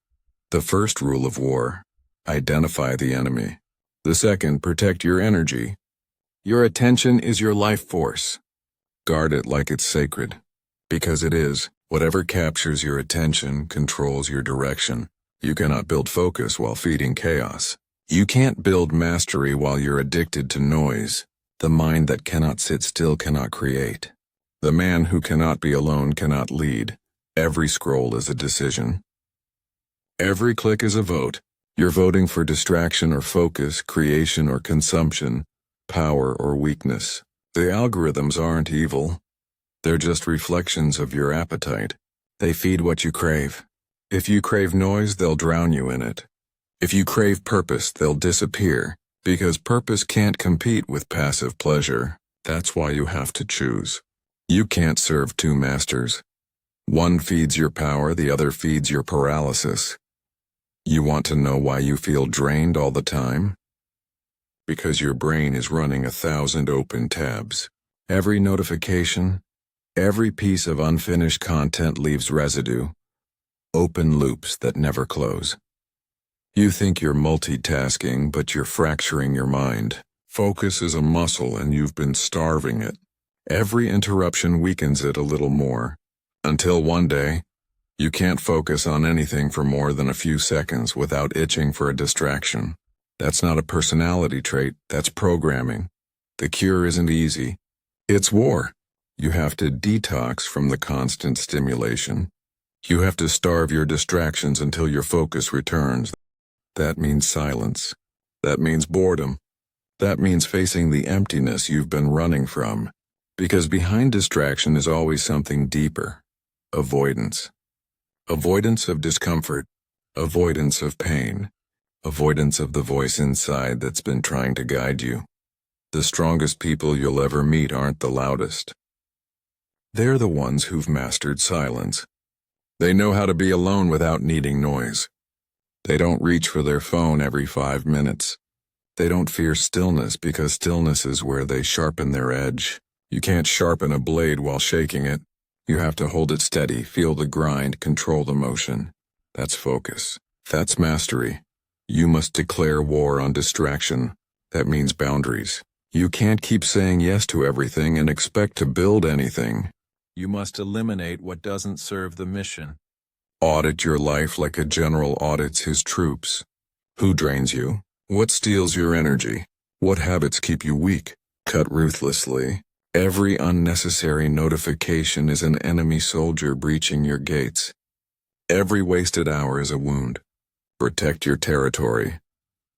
The first rule of war: identify the enemy. The second: protect your energy. Your attention is your life force. Guard it like it's sacred. Because it is. Whatever captures your attention controls your direction. You cannot build focus while feeding chaos. You can't build mastery while you're addicted to noise. The mind that cannot sit still cannot create. The man who cannot be alone cannot lead. Every scroll is a decision. Every click is a vote. You're voting for distraction or focus, creation or consumption, power or weakness. The algorithms aren't evil. They're just reflections of your appetite. They feed what you crave. If you crave noise, they'll drown you in it. If you crave purpose, they'll disappear. Because purpose can't compete with passive pleasure. That's why you have to choose. You can't serve two masters. One feeds your power, the other feeds your paralysis. You want to know why you feel drained all the time? Because your brain is running 1,000 open tabs. Every notification, every piece of unfinished content leaves residue. Open loops that never close. You think you're multitasking, but you're fracturing your mind. Focus is a muscle and you've been starving it. Every interruption weakens it a little more. Until one day, you can't focus on anything for more than a few seconds without itching for a distraction. That's not a personality trait, that's programming. The cure isn't easy. It's war. You have to detox from the constant stimulation. You have to starve your distractions until your focus returns. That means silence. That means boredom. That means facing the emptiness you've been running from. Because behind distraction is always something deeper. Avoidance. Avoidance of discomfort. Avoidance of pain. Avoidance of the voice inside that's been trying to guide you. The strongest people you'll ever meet aren't the loudest. They're the ones who've mastered silence. They know how to be alone without needing noise. They don't reach for their phone every 5 minutes. They don't fear stillness because stillness is where they sharpen their edge. You can't sharpen a blade while shaking it. You have to hold it steady, feel the grind, control the motion. That's focus. That's mastery. You must declare war on distraction. That means boundaries. You can't keep saying yes to everything and expect to build anything. You must eliminate what doesn't serve the mission. Audit your life like a general audits his troops. Who drains you? What steals your energy? What habits keep you weak? Cut ruthlessly. Every unnecessary notification is an enemy soldier breaching your gates. Every wasted hour is a wound. Protect your territory.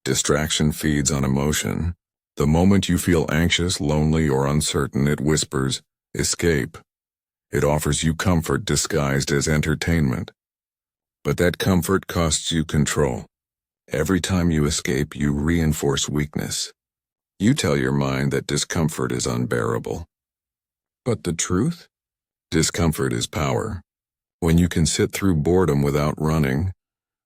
Distraction feeds on emotion. The moment you feel anxious, lonely, or uncertain, it whispers, escape. It offers you comfort disguised as entertainment. But that comfort costs you control. Every time you escape, you reinforce weakness. You tell your mind that discomfort is unbearable. But the truth? Discomfort is power. When you can sit through boredom without running,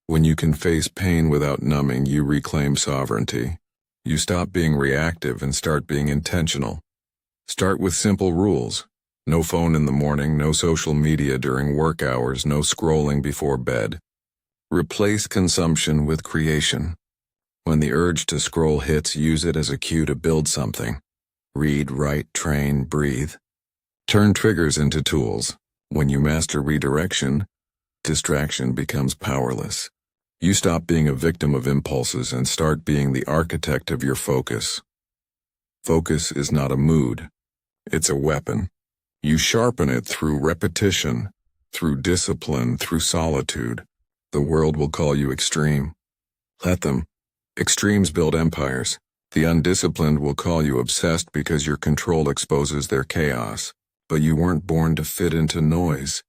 when you can face pain without numbing, you reclaim sovereignty. You stop being reactive and start being intentional. Start with simple rules. No phone in the morning, no social media during work hours, no scrolling before bed. Replace consumption with creation. When the urge to scroll hits, use it as a cue to build something. Read, write, train, breathe. Turn triggers into tools. When you master redirection, distraction becomes powerless. You stop being a victim of impulses and start being the architect of your focus. Focus is not a mood. It's a weapon. You sharpen it through repetition, through discipline, through solitude. The world will call you extreme. Let them. Extremes build empires. The undisciplined will call you obsessed because your control exposes their chaos. But you weren't born to fit into noise.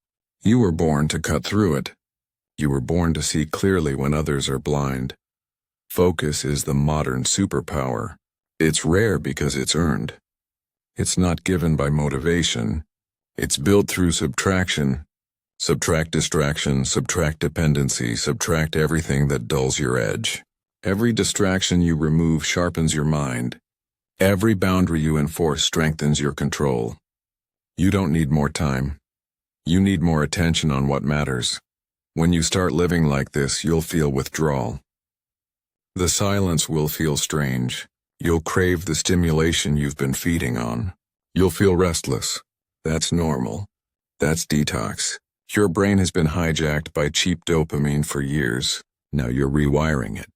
You were born to cut through it. You were born to see clearly when others are blind. Focus is the modern superpower. It's rare because it's earned. It's not given by motivation. It's built through subtraction. Subtract distraction, subtract dependency, subtract everything that dulls your edge. Every distraction you remove sharpens your mind. Every boundary you enforce strengthens your control. You don't need more time. You need more attention on what matters. When you start living like this, you'll feel withdrawal. The silence will feel strange. You'll crave the stimulation you've been feeding on. You'll feel restless. That's normal. That's detox. Your brain has been hijacked by cheap dopamine for years. Now you're rewiring it.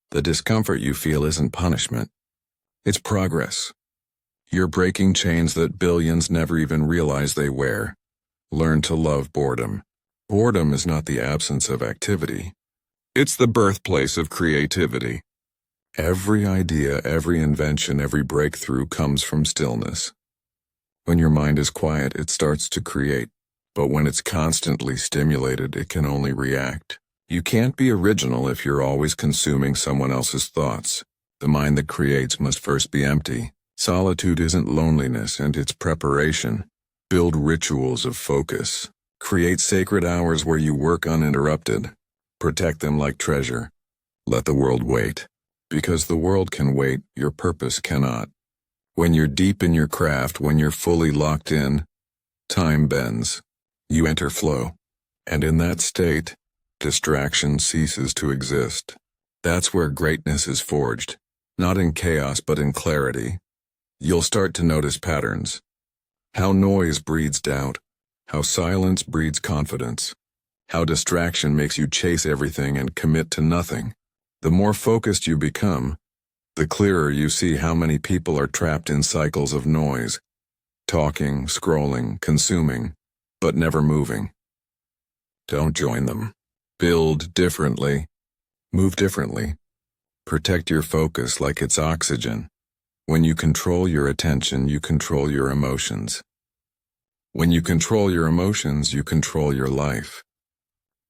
The discomfort you feel isn't punishment. It's progress. You're breaking chains that billions never even realize they wear. Learn to love boredom. Boredom is not the absence of activity. It's the birthplace of creativity. Every idea, every invention, every breakthrough comes from stillness. When your mind is quiet, it starts to create. But when it's constantly stimulated, it can only react. You can't be original if you're always consuming someone else's thoughts. The mind that creates must first be empty. Solitude isn't loneliness, and it's preparation. Build rituals of focus. Create sacred hours where you work uninterrupted. Protect them like treasure. Let the world wait. Because the world can wait, your purpose cannot. When you're deep in your craft, when you're fully locked in, time bends. You enter flow. And in that state, distraction ceases to exist. That's where greatness is forged. Not in chaos, but in clarity. You'll start to notice patterns. How noise breeds doubt. How silence breeds confidence. How distraction makes you chase everything and commit to nothing. The more focused you become, the clearer you see how many people are trapped in cycles of noise. Talking, scrolling, consuming, but never moving. Don't join them. Build differently. Move differently. Protect your focus like it's oxygen. When you control your attention, you control your emotions. When you control your emotions, you control your life.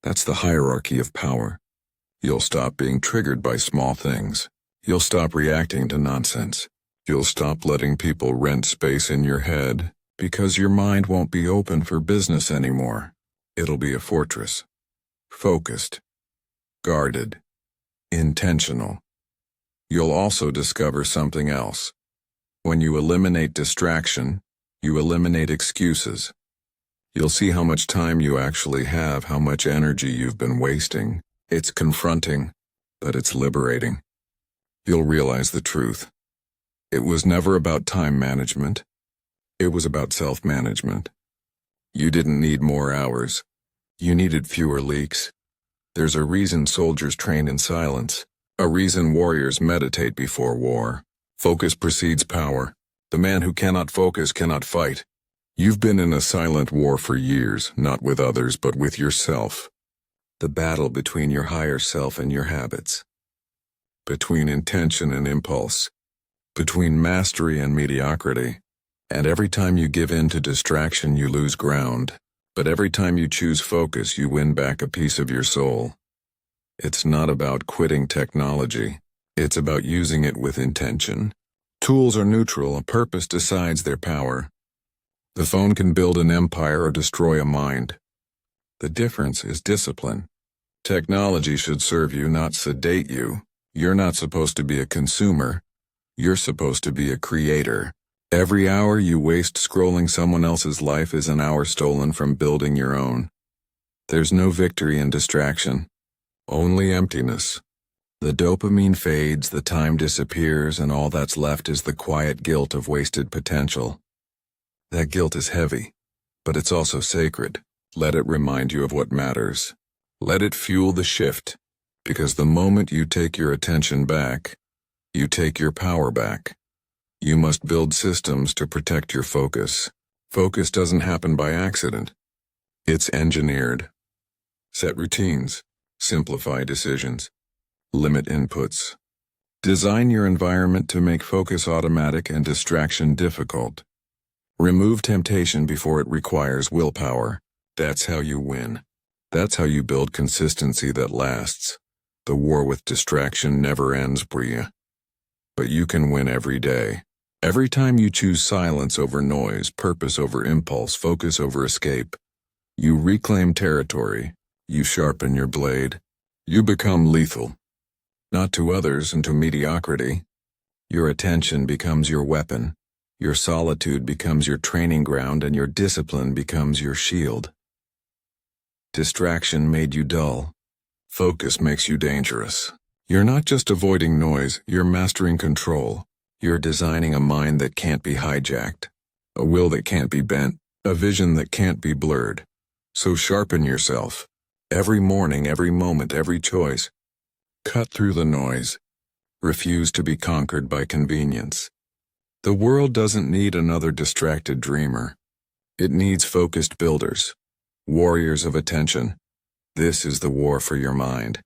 That's the hierarchy of power. You'll stop being triggered by small things. You'll stop reacting to nonsense. You'll stop letting people rent space in your head because your mind won't be open for business anymore. It'll be a fortress. Focused, guarded, intentional. You'll also discover something else. When you eliminate distraction, you eliminate excuses. You'll see how much time you actually have, how much energy you've been wasting. It's confronting, but it's liberating. You'll realize the truth. It was never about time management. It was about self-management. You didn't need more hours. You needed fewer leaks. There's a reason soldiers train in silence. A reason warriors meditate before war. Focus precedes power. The man who cannot focus cannot fight. You've been in a silent war for years, not with others, but with yourself. The battle between your higher self and your habits. Between intention and impulse. Between mastery and mediocrity. And every time you give in to distraction, you lose ground. But every time you choose focus, you win back a piece of your soul. It's not about quitting technology. It's about using it with intention. Tools are neutral. A purpose decides their power. The phone can build an empire or destroy a mind. The difference is discipline. Technology should serve you, not sedate you. You're not supposed to be a consumer. You're supposed to be a creator. Every hour you waste scrolling someone else's life is an hour stolen from building your own. There's no victory in distraction. Only emptiness. The dopamine fades, the time disappears, and all that's left is the quiet guilt of wasted potential. That guilt is heavy, but it's also sacred. Let it remind you of what matters. Let it fuel the shift, because the moment you take your attention back, you take your power back. You must build systems to protect your focus. Focus doesn't happen by accident. It's engineered. Set routines. Simplify decisions. Limit inputs. Design your environment to make focus automatic and distraction difficult. Remove temptation before it requires willpower. That's how you win. That's how you build consistency that lasts. The war with distraction never ends, Bria. But you can win every day. Every time you choose silence over noise, purpose over impulse, focus over escape, you reclaim territory. You sharpen your blade. You become lethal. Not to others and to mediocrity. Your attention becomes your weapon. Your solitude becomes your training ground, and your discipline becomes your shield. Distraction made you dull. Focus makes you dangerous. You're not just avoiding noise, you're mastering control. You're designing a mind that can't be hijacked, a will that can't be bent, a vision that can't be blurred. So sharpen yourself. Every morning, every moment, every choice. Cut through the noise. Refuse to be conquered by convenience. The world doesn't need another distracted dreamer. It needs focused builders, warriors of attention. This is the war for your mind.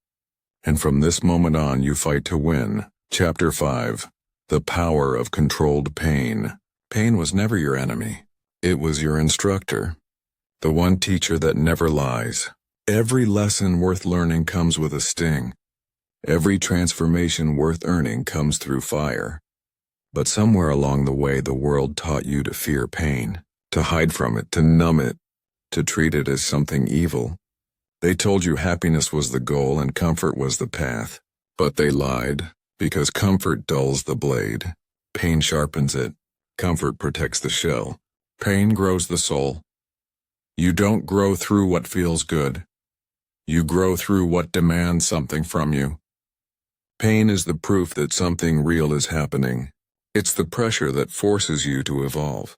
And from this moment on, you fight to win. Chapter 5. The Power of Controlled Pain. Pain was never your enemy. It was your instructor. The one teacher that never lies. Every lesson worth learning comes with a sting. Every transformation worth earning comes through fire. But somewhere along the way, the world taught you to fear pain, to hide from it, to numb it, to treat it as something evil. They told you happiness was the goal and comfort was the path. But they lied, because comfort dulls the blade. Pain sharpens it. Comfort protects the shell. Pain grows the soul. You don't grow through what feels good. You grow through what demands something from you. Pain is the proof that something real is happening. It's the pressure that forces you to evolve.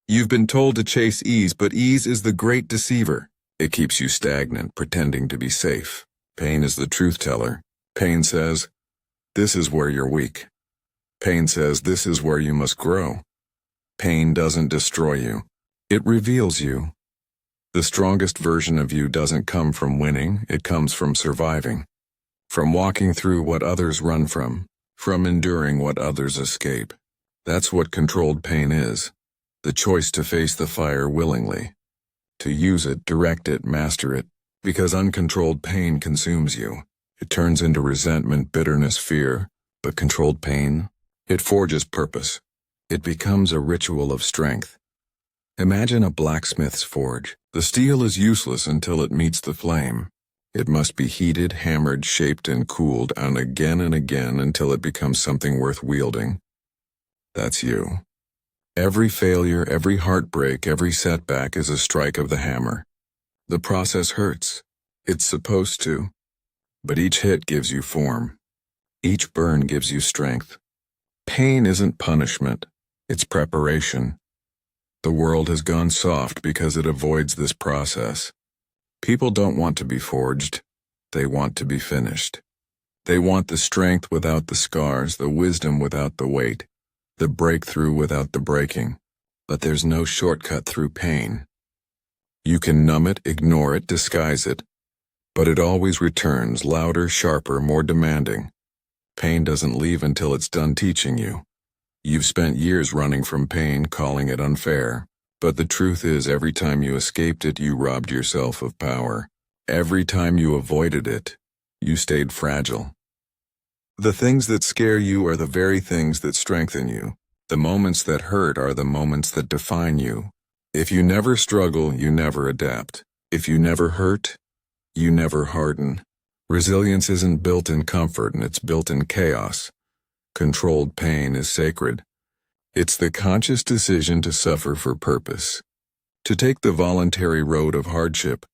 You've been told to chase ease, but ease is the great deceiver. It keeps you stagnant, pretending to be safe. Pain is the truth teller. Pain says, this is where you're weak. Pain says, this is where you must grow. Pain doesn't destroy you. It reveals you. The strongest version of you doesn't come from winning, it comes from surviving. From walking through what others run from enduring what others escape. That's what controlled pain is. The choice to face the fire willingly. To use it, direct it, master it. Because uncontrolled pain consumes you. It turns into resentment, bitterness, fear. But controlled pain, it forges purpose. It becomes a ritual of strength. Imagine a blacksmith's forge. The steel is useless until it meets the flame. It must be heated, hammered, shaped, and cooled and again until it becomes something worth wielding. That's you. Every failure, every heartbreak, every setback is a strike of the hammer. The process hurts. It's supposed to. But each hit gives you form. Each burn gives you strength. Pain isn't punishment. It's preparation. The world has gone soft because it avoids this process. People don't want to be forged. They want to be finished. They want the strength without the scars, the wisdom without the weight, the breakthrough without the breaking. But there's no shortcut through pain. You can numb it, ignore it, disguise it, but it always returns, louder, sharper, more demanding. Pain doesn't leave until it's done teaching you. You've spent years running from pain, calling it unfair. But the truth is, every time you escaped it, you robbed yourself of power. Every time you avoided it, you stayed fragile. The things that scare you are the very things that strengthen you. The moments that hurt are the moments that define you. If you never struggle, you never adapt. If you never hurt, you never harden. Resilience isn't built in comfort, and it's built in chaos. Controlled pain is sacred. It's the conscious decision to suffer for purpose, to take the voluntary road of hardship,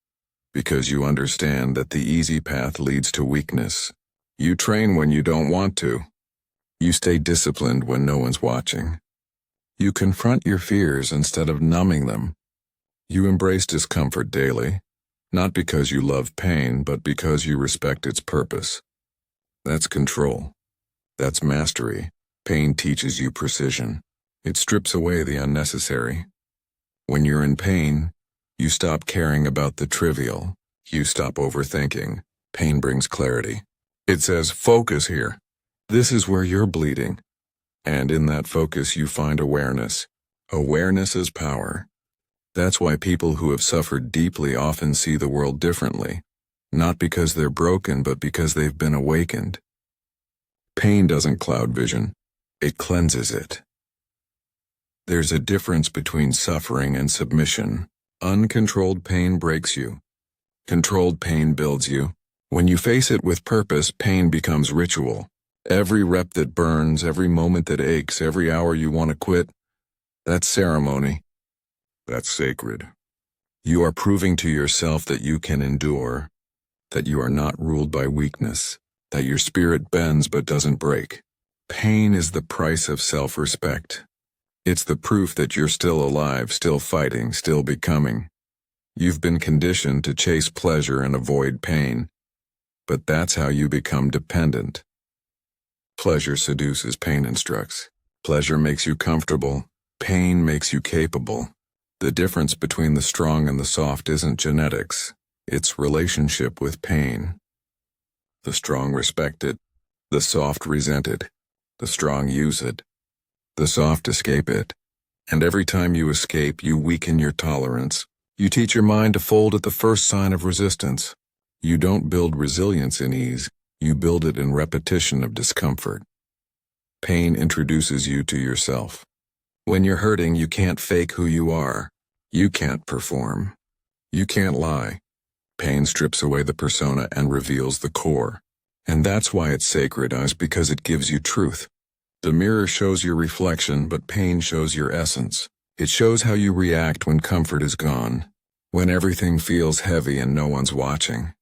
because you understand that the easy path leads to weakness. You train when you don't want to. You stay disciplined when no one's watching. You confront your fears instead of numbing them. You embrace discomfort daily, not because you love pain, but because you respect its purpose. That's control. That's mastery. Pain teaches you precision. It strips away the unnecessary. When you're in pain, you stop caring about the trivial. You stop overthinking. Pain brings clarity. It says, focus here. This is where you're bleeding. And in that focus you find awareness. Awareness is power. That's why people who have suffered deeply often see the world differently. Not because they're broken, but because they've been awakened. Pain doesn't cloud vision. It cleanses it. There's a difference between suffering and submission. Uncontrolled pain breaks you. Controlled pain builds you. When you face it with purpose, pain becomes ritual. Every rep that burns, every moment that aches, every hour you want to quit, that's ceremony. That's sacred. You are proving to yourself that you can endure, that you are not ruled by weakness, that your spirit bends but doesn't break. Pain is the price of self-respect. It's the proof that you're still alive, still fighting, still becoming. You've been conditioned to chase pleasure and avoid pain. But that's how you become dependent. Pleasure seduces, pain instructs. Pleasure makes you comfortable. Pain makes you capable. The difference between the strong and the soft isn't genetics. It's relationship with pain. The strong respect it. The soft resent it. The strong use it. The soft escape it. And every time you escape, you weaken your tolerance. You teach your mind to fold at the first sign of resistance. You don't build resilience in ease. You build it in repetition of discomfort. Pain introduces you to yourself. When you're hurting, you can't fake who you are. You can't perform. You can't lie. Pain strips away the persona and reveals the core. And that's why it's sacred, because it gives you truth. The mirror shows your reflection, but pain shows your essence. It shows how you react when comfort is gone, when everything feels heavy and no one's watching.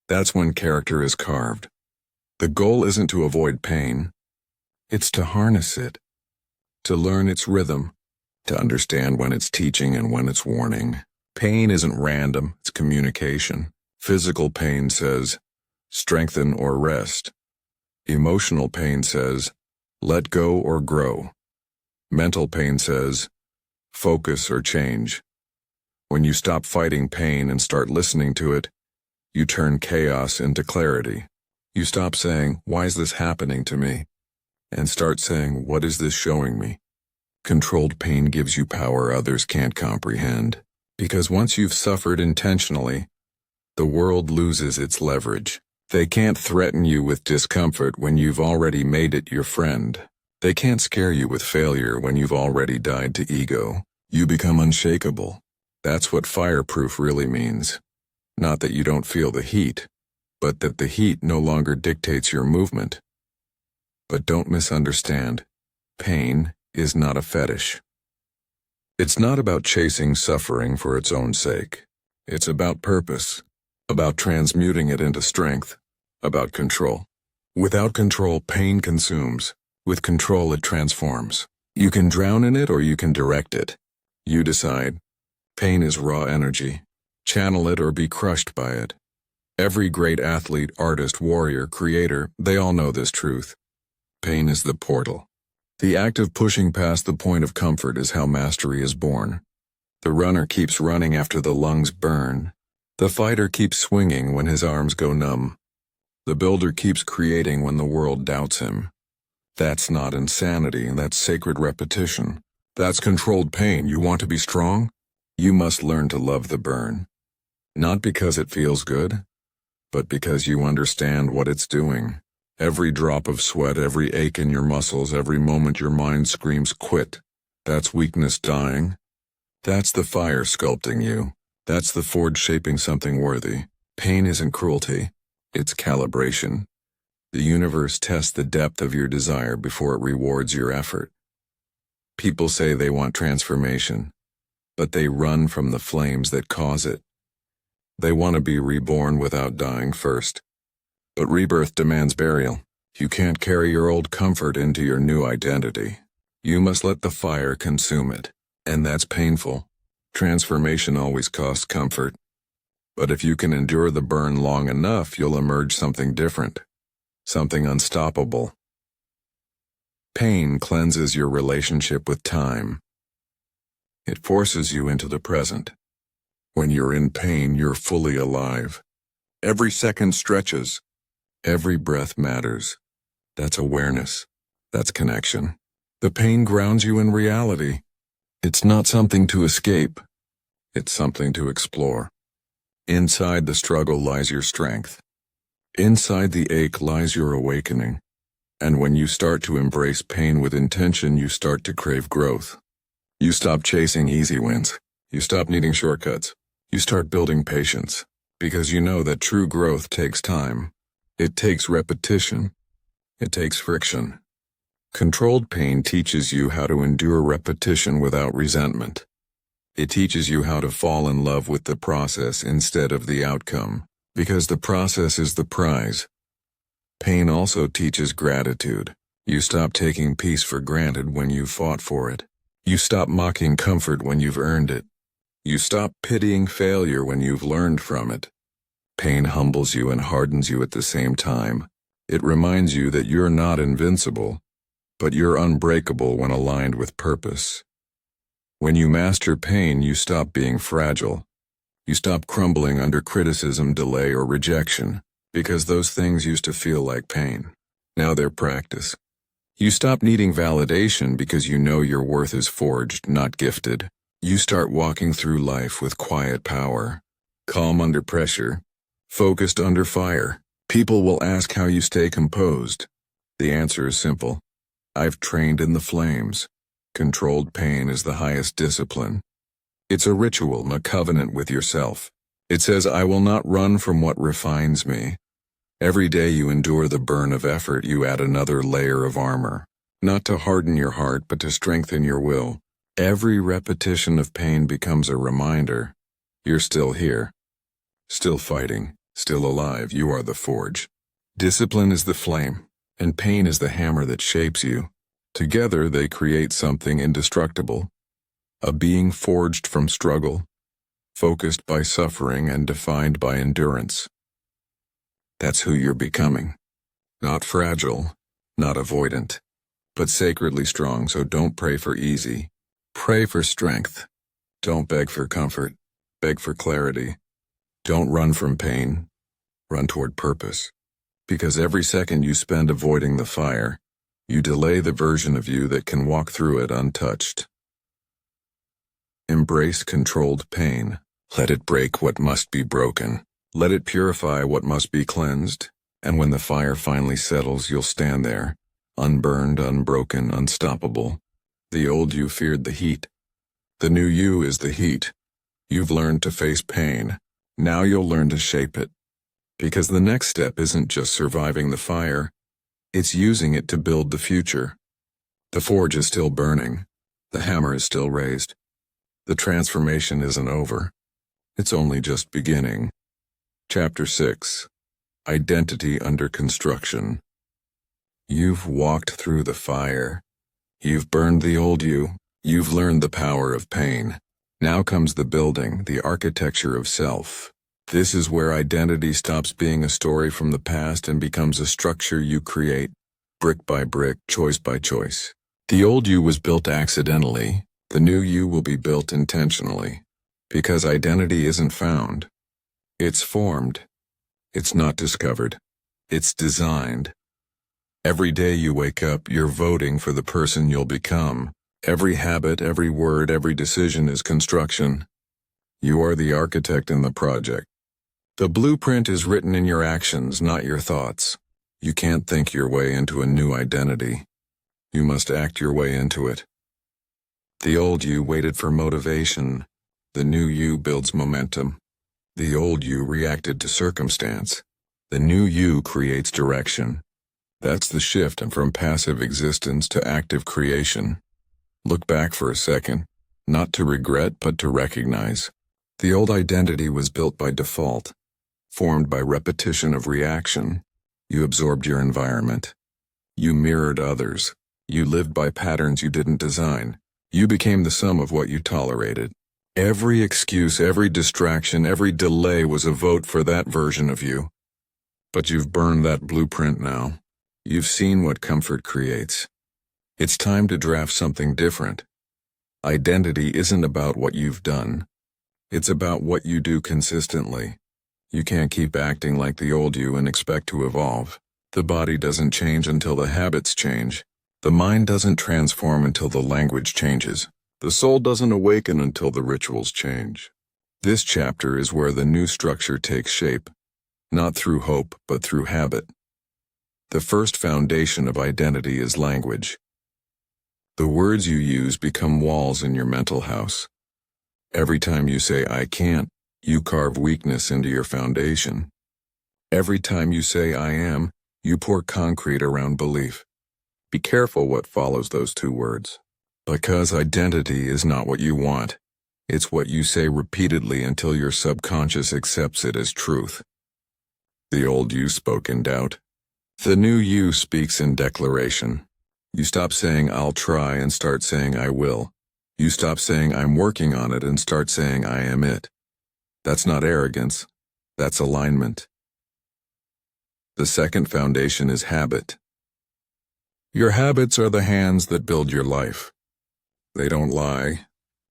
That's when character is carved. The goal isn't to avoid pain. It's to harness it, to learn its rhythm, to understand when it's teaching and when it's warning. Pain isn't random, it's communication. Physical pain says, strengthen or rest. Emotional pain says, let go or grow. Mental pain says, focus or change. When you stop fighting pain and start listening to it, you turn chaos into clarity. You stop saying, why is this happening to me? And start saying, what is this showing me? Controlled pain gives you power others can't comprehend. Because once you've suffered intentionally, the world loses its leverage. They can't threaten you with discomfort when you've already made it your friend. They can't scare you with failure when you've already died to ego. You become unshakable. That's what fireproof really means. Not that you don't feel the heat, but that the heat no longer dictates your movement. But don't misunderstand. Pain is not a fetish. It's not about chasing suffering for its own sake. It's about purpose, about transmuting it into strength, about control. Without control, pain consumes. With control, it transforms. You can drown in it or you can direct it. You decide. Pain is raw energy. Channel it or be crushed by it. Every great athlete, artist, warrior, creator, they all know this truth. Pain is the portal. The act of pushing past the point of comfort is how mastery is born. The runner keeps running after the lungs burn. The fighter keeps swinging when his arms go numb. The builder keeps creating when the world doubts him. That's not insanity, that's sacred repetition. That's controlled pain. You want to be strong? You must learn to love the burn. Not because it feels good, but because you understand what it's doing. Every drop of sweat, every ache in your muscles, every moment your mind screams quit. That's weakness dying. That's the fire sculpting you. That's the forge shaping something worthy. Pain isn't cruelty. It's calibration. The universe tests the depth of your desire before it rewards your effort. People say they want transformation, but they run from the flames that cause it. They want to be reborn without dying first. But rebirth demands burial. You can't carry your old comfort into your new identity. You must let the fire consume it, and that's painful. Transformation always costs comfort. But if you can endure the burn long enough, you'll emerge something different, something unstoppable. Pain cleanses your relationship with time. It forces you into the present. When you're in pain, you're fully alive. Every second stretches. Every breath matters. That's awareness. That's connection. The pain grounds you in reality. It's not something to escape. It's something to explore. Inside the struggle lies your strength. Inside the ache lies your awakening. And when you start to embrace pain with intention, you start to crave growth. You stop chasing easy wins. You stop needing shortcuts. You start building patience. Because you know that true growth takes time. It takes repetition. It takes friction. Controlled pain teaches you how to endure repetition without resentment. It teaches you how to fall in love with the process instead of the outcome, because the process is the prize. Pain also teaches gratitude. You stop taking peace for granted when you fought for it. You stop mocking comfort when you've earned it. You stop pitying failure when you've learned from it. Pain humbles you and hardens you at the same time. It reminds you that you're not invincible, but you're unbreakable when aligned with purpose. When you master pain, you stop being fragile. You stop crumbling under criticism, delay, or rejection, because those things used to feel like pain. Now they're practice. You stop needing validation because you know your worth is forged, not gifted. You start walking through life with quiet power, calm under pressure, focused under fire. People will ask how you stay composed. The answer is simple. I've trained in the flames. Controlled pain is the highest discipline. It's a ritual, a covenant with yourself. It says, I will not run from what refines me. Every day you endure the burn of effort, you add another layer of armor. Not to harden your heart, but to strengthen your will. Every repetition of pain becomes a reminder. You're still here. Still fighting. Still alive. You are the forge. Discipline is the flame, and pain is the hammer that shapes you. Together they create something indestructible. A being forged from struggle, focused by suffering and defined by endurance. That's who you're becoming. Not fragile, not avoidant, but sacredly strong, so don't pray for easy. Pray for strength. Don't beg for comfort. Beg for clarity. Don't run from pain. Run toward purpose. Because every second you spend avoiding the fire, you delay the version of you that can walk through it untouched. Embrace controlled pain. Let it break what must be broken. Let it purify what must be cleansed. And when the fire finally settles, you'll stand there, unburned, unbroken, unstoppable. The old you feared the heat. The new you is the heat. You've learned to face pain. Now you'll learn to shape it. Because the next step isn't just surviving the fire, it's using it to build the future. The forge is still burning. The hammer is still raised. The transformation isn't over. It's only just beginning. Chapter 6. Identity Under Construction. You've walked through the fire. You've burned the old you. You've learned the power of pain. Now comes the building, the architecture of self. This is where identity stops being a story from the past and becomes a structure you create, brick by brick, choice by choice. The old you was built accidentally. The new you will be built intentionally. Because identity isn't found. It's formed. It's not discovered. It's designed. Every day you wake up, you're voting for the person you'll become. Every habit, every word, every decision is construction. You are the architect in the project. The blueprint is written in your actions, not your thoughts. You can't think your way into a new identity. You must act your way into it. The old you waited for motivation. The new you builds momentum. The old you reacted to circumstance. The new you creates direction. That's the shift from passive existence to active creation. Look back for a second, not to regret but to recognize. The old identity was built by default, formed by repetition of reaction. You absorbed your environment. You mirrored others. You lived by patterns you didn't design. You became the sum of what you tolerated. Every excuse, every distraction, every delay was a vote for that version of you. But you've burned that blueprint now. You've seen what comfort creates. It's time to draft something different. Identity isn't about what you've done. It's about what you do consistently. You can't keep acting like the old you and expect to evolve. The body doesn't change until the habits change. The mind doesn't transform until the language changes. The soul doesn't awaken until the rituals change. This chapter is where the new structure takes shape, not through hope, but through habit. The first foundation of identity is language. The words you use become walls in your mental house. Every time you say, "I can't," you carve weakness into your foundation. Every time you say, "I am," you pour concrete around belief. Be careful what follows those two words. Because identity is not what you want. It's what you say repeatedly until your subconscious accepts it as truth. The old you spoke in doubt. The new you speaks in declaration. You stop saying, "I'll try," and start saying, "I will." You stop saying, "I'm working on it," and start saying, "I am it." That's not arrogance. That's alignment. The second foundation is habit. Your habits are the hands that build your life. They don't lie.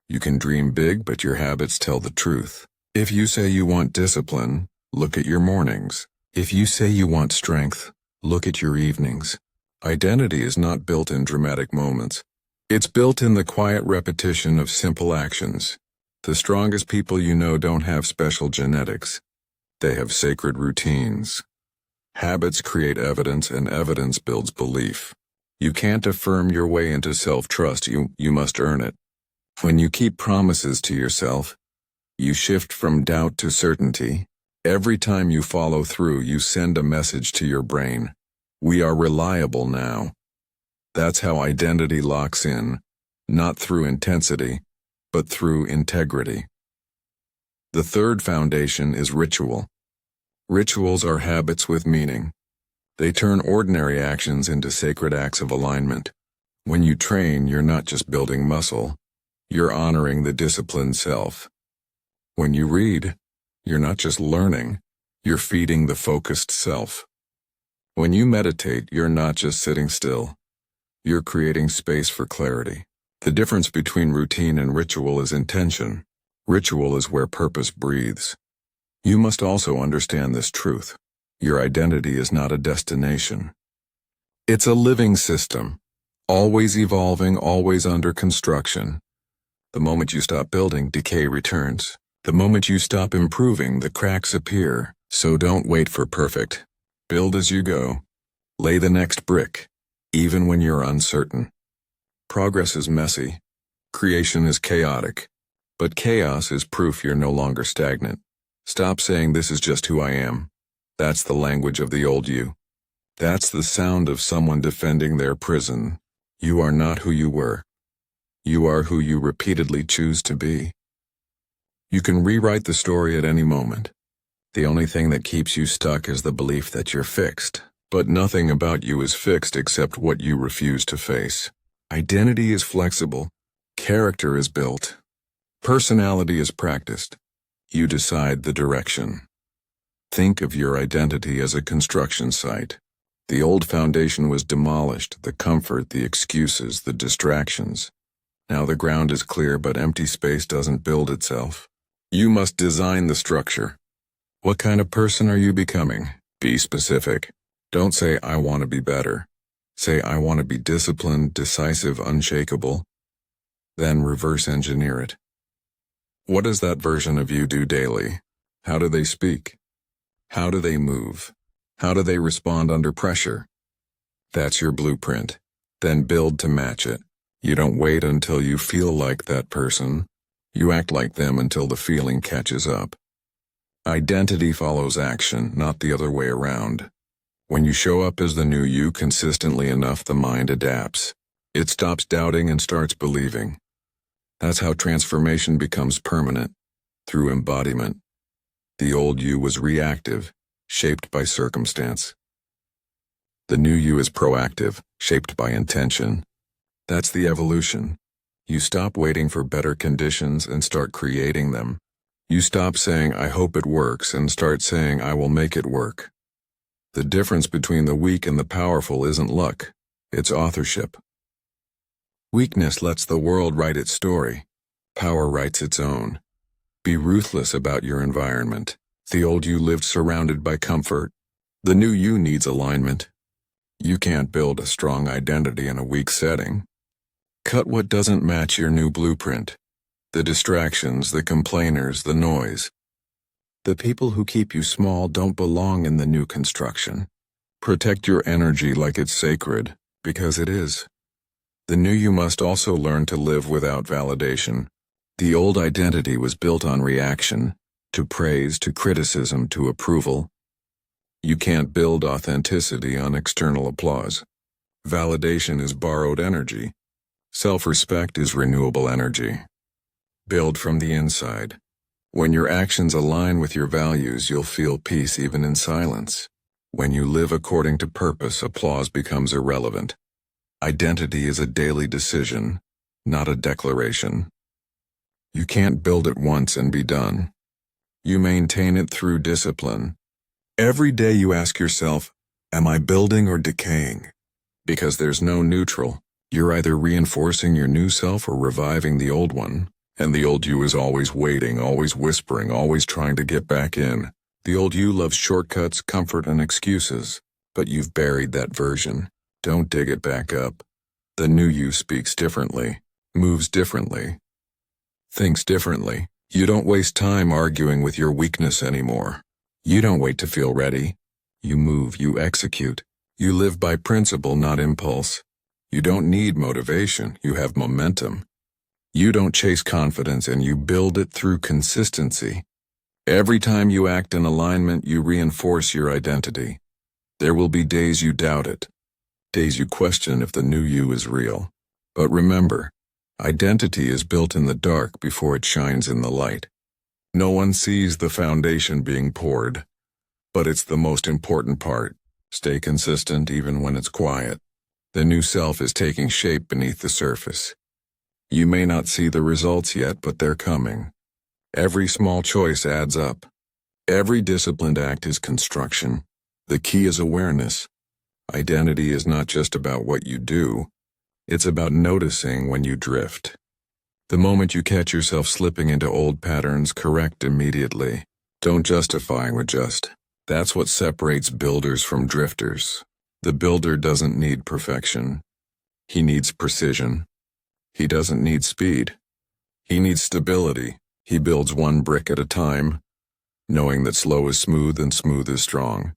You can dream big, but your habits tell the truth. If you say you want discipline, look at your mornings. If you say you want strength, look at your evenings. Identity is not built in dramatic moments. It's built in the quiet repetition of simple actions. The strongest people you know don't have special genetics. They have sacred routines. Habits create evidence, and evidence builds belief. You can't affirm your way into self-trust. You must earn it. When you keep promises to yourself, you shift from doubt to certainty. Every time you follow through, you send a message to your brain. We are reliable now. That's how identity locks in, not through intensity, but through integrity. The third foundation is ritual. Rituals are habits with meaning. They turn ordinary actions into sacred acts of alignment. When you train, you're not just building muscle. You're honoring the disciplined self. When you read, you're not just learning. You're feeding the focused self. When you meditate, you're not just sitting still. You're creating space for clarity. The difference between routine and ritual is intention. Ritual is where purpose breathes. You must also understand this truth. Your identity is not a destination. It's a living system, always evolving, always under construction. The moment you stop building, decay returns. The moment you stop improving, the cracks appear. So don't wait for perfect. Build as you go. Lay the next brick, even when you're uncertain. Progress is messy. Creation is chaotic. But chaos is proof you're no longer stagnant. Stop saying this is just who I am. That's the language of the old you. That's the sound of someone defending their prison. You are not who you were. You are who you repeatedly choose to be. You can rewrite the story at any moment. The only thing that keeps you stuck is the belief that you're fixed. But nothing about you is fixed except what you refuse to face. Identity is flexible. Character is built. Personality is practiced. You decide the direction. Think of your identity as a construction site. The old foundation was demolished, the comfort, the excuses, the distractions. Now the ground is clear, but empty space doesn't build itself. You must design the structure. What kind of person are you becoming? Be specific. Don't say, I want to be better. Say, I want to be disciplined, decisive, unshakable. Then reverse engineer it. What does that version of you do daily? How do they speak? How do they move? How do they respond under pressure? That's your blueprint. Then build to match it. You don't wait until you feel like that person. You act like them until the feeling catches up. Identity follows action, not the other way around. When you show up as the new you consistently enough, the mind adapts. It stops doubting and starts believing. That's how transformation becomes permanent, through embodiment. The old you was reactive, shaped by circumstance. The new you is proactive, shaped by intention. That's the evolution. You stop waiting for better conditions and start creating them. You stop saying, I hope it works, and start saying, I will make it work. The difference between the weak and the powerful isn't luck, it's authorship. Weakness lets the world write its story. Power writes its own. Be ruthless about your environment. The old you lived surrounded by comfort. The new you needs alignment. You can't build a strong identity in a weak setting. Cut what doesn't match your new blueprint. The distractions, the complainers, the noise. The people who keep you small don't belong in the new construction. Protect your energy like it's sacred, because it is. The new you must also learn to live without validation. The old identity was built on reaction, to praise, to criticism, to approval. You can't build authenticity on external applause. Validation is borrowed energy. Self-respect is renewable energy. Build from the inside. When your actions align with your values, you'll feel peace even in silence. When you live according to purpose, applause becomes irrelevant. Identity is a daily decision, not a declaration. You can't build it once and be done. You maintain it through discipline. Every day you ask yourself, am I building or decaying? Because there's no neutral. You're either reinforcing your new self or reviving the old one. And the old you is always waiting, always whispering, always trying to get back in. The old you loves shortcuts, comfort, and excuses. But you've buried that version. Don't dig it back up. The new you speaks differently, moves differently, thinks differently. You don't waste time arguing with your weakness anymore. You don't wait to feel ready. You move, you execute. You live by principle, not impulse. You don't need motivation, you have momentum. You don't chase confidence, and you build it through consistency. Every time you act in alignment, you reinforce your identity. There will be days you doubt it. Days you question if the new you is real. But remember, identity is built in the dark before it shines in the light. No one sees the foundation being poured, but it's the most important part. Stay consistent even when it's quiet. The new self is taking shape beneath the surface. You may not see the results yet, but they're coming. Every small choice adds up. Every disciplined act is construction. The key is awareness. Identity is not just about what you do. It's about noticing when you drift. The moment you catch yourself slipping into old patterns, correct immediately. Don't justify or adjust. That's what separates builders from drifters. The builder doesn't need perfection. He needs precision. He doesn't need speed. He needs stability. He builds one brick at a time, knowing that slow is smooth and smooth is strong.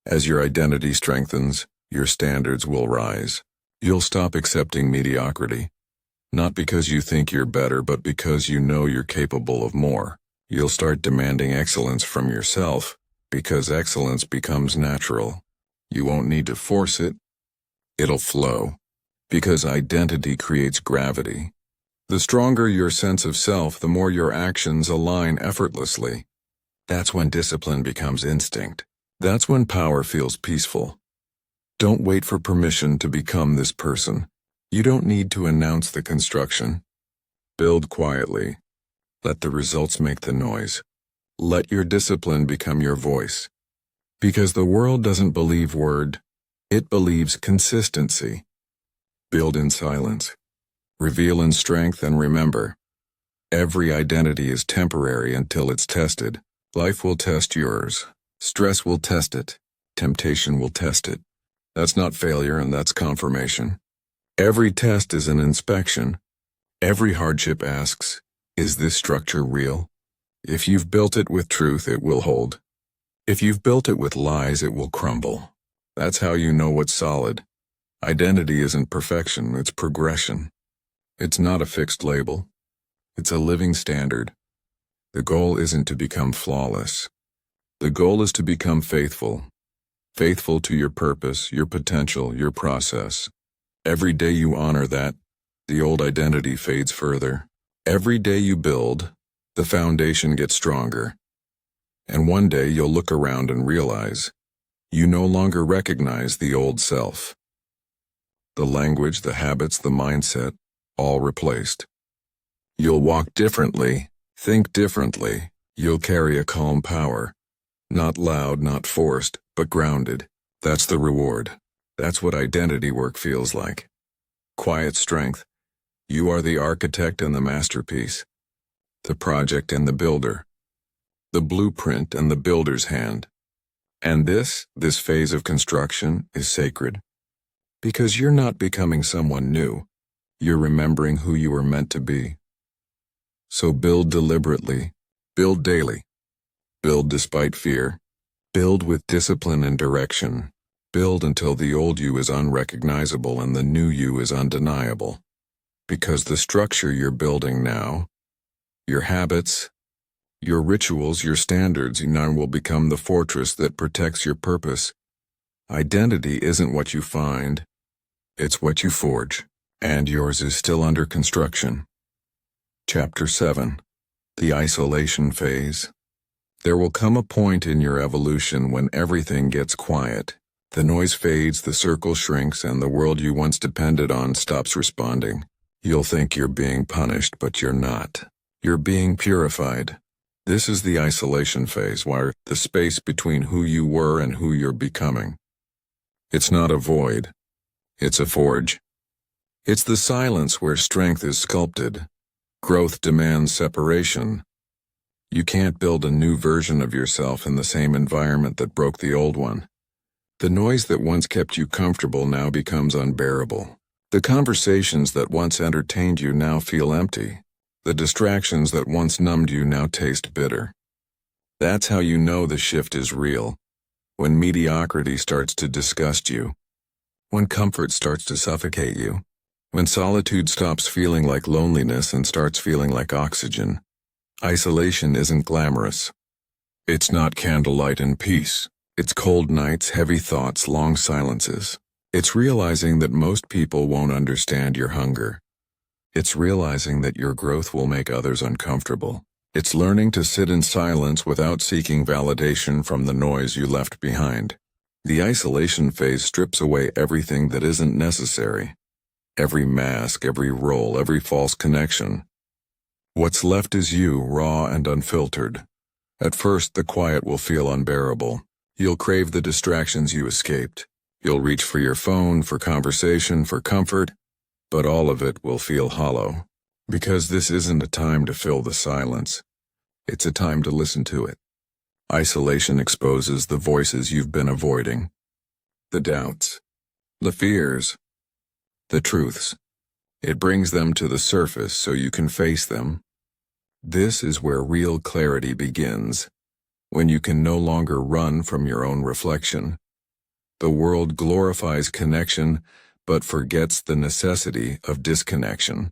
As your identity strengthens, your standards will rise. You'll stop accepting mediocrity. Not because you think you're better, but because you know you're capable of more. You'll start demanding excellence from yourself, because excellence becomes natural. You won't need to force it. It'll flow. Because identity creates gravity. The stronger your sense of self, the more your actions align effortlessly. That's when discipline becomes instinct. That's when power feels peaceful. Don't wait for permission to become this person. You don't need to announce the construction. Build quietly. Let the results make the noise. Let your discipline become your voice. Because the world doesn't believe word, it believes consistency. Build in silence. Reveal in strength, and remember, every identity is temporary until it's tested. Life will test yours. Stress will test it. Temptation will test it. That's not failure, and that's confirmation. Every test is an inspection. Every hardship asks, is this structure real? If you've built it with truth, it will hold. If you've built it with lies, it will crumble. That's how you know what's solid. Identity isn't perfection, it's progression. It's not a fixed label. It's a living standard. The goal isn't to become flawless. The goal is to become faithful. Faithful to your purpose, your potential, your process. Every day you honor that, the old identity fades further. Every day you build, the foundation gets stronger. And one day you'll look around and realize, you no longer recognize the old self. The language, the habits, the mindset, all replaced. You'll walk differently, think differently. You'll carry a calm power. Not loud, not forced, but grounded. That's the reward. That's what identity work feels like. Quiet strength. You are the architect and the masterpiece. The project and the builder. The blueprint and the builder's hand. And this phase of construction is sacred. Because you're not becoming someone new. You're remembering who you were meant to be. So build deliberately. Build daily. Build despite fear. Build with discipline and direction. Build until the old you is unrecognizable and the new you is undeniable. Because the structure you're building now, your habits, your rituals, your standards, now will become the fortress that protects your purpose. Identity isn't what you find, it's what you forge, and yours is still under construction. Chapter 7. The Isolation Phase. There will come a point in your evolution when everything gets quiet. The noise fades, the circle shrinks, and the world you once depended on stops responding. You'll think you're being punished, but you're not. You're being purified. This is the isolation phase, where the space between who you were and who you're becoming. It's not a void. It's a forge. It's the silence where strength is sculpted. Growth demands separation. You can't build a new version of yourself in the same environment that broke the old one. The noise that once kept you comfortable now becomes unbearable. The conversations that once entertained you now feel empty. The distractions that once numbed you now taste bitter. That's how you know the shift is real. When mediocrity starts to disgust you. When comfort starts to suffocate you. When solitude stops feeling like loneliness and starts feeling like oxygen. Isolation isn't glamorous. It's not candlelight and peace. It's cold nights, heavy thoughts, long silences. It's realizing that most people won't understand your hunger. It's realizing that your growth will make others uncomfortable. It's learning to sit in silence without seeking validation from the noise you left behind. The isolation phase strips away everything that isn't necessary. Every mask, every role, every false connection. What's left is you, raw and unfiltered. At first, the quiet will feel unbearable. You'll crave the distractions you escaped. You'll reach for your phone, for conversation, for comfort, but all of it will feel hollow. Because this isn't a time to fill the silence. It's a time to listen to it. Isolation exposes the voices you've been avoiding. The doubts. The fears. The truths. It brings them to the surface so you can face them. This is where real clarity begins. When you can no longer run from your own reflection. The world glorifies connection, but forgets the necessity of disconnection.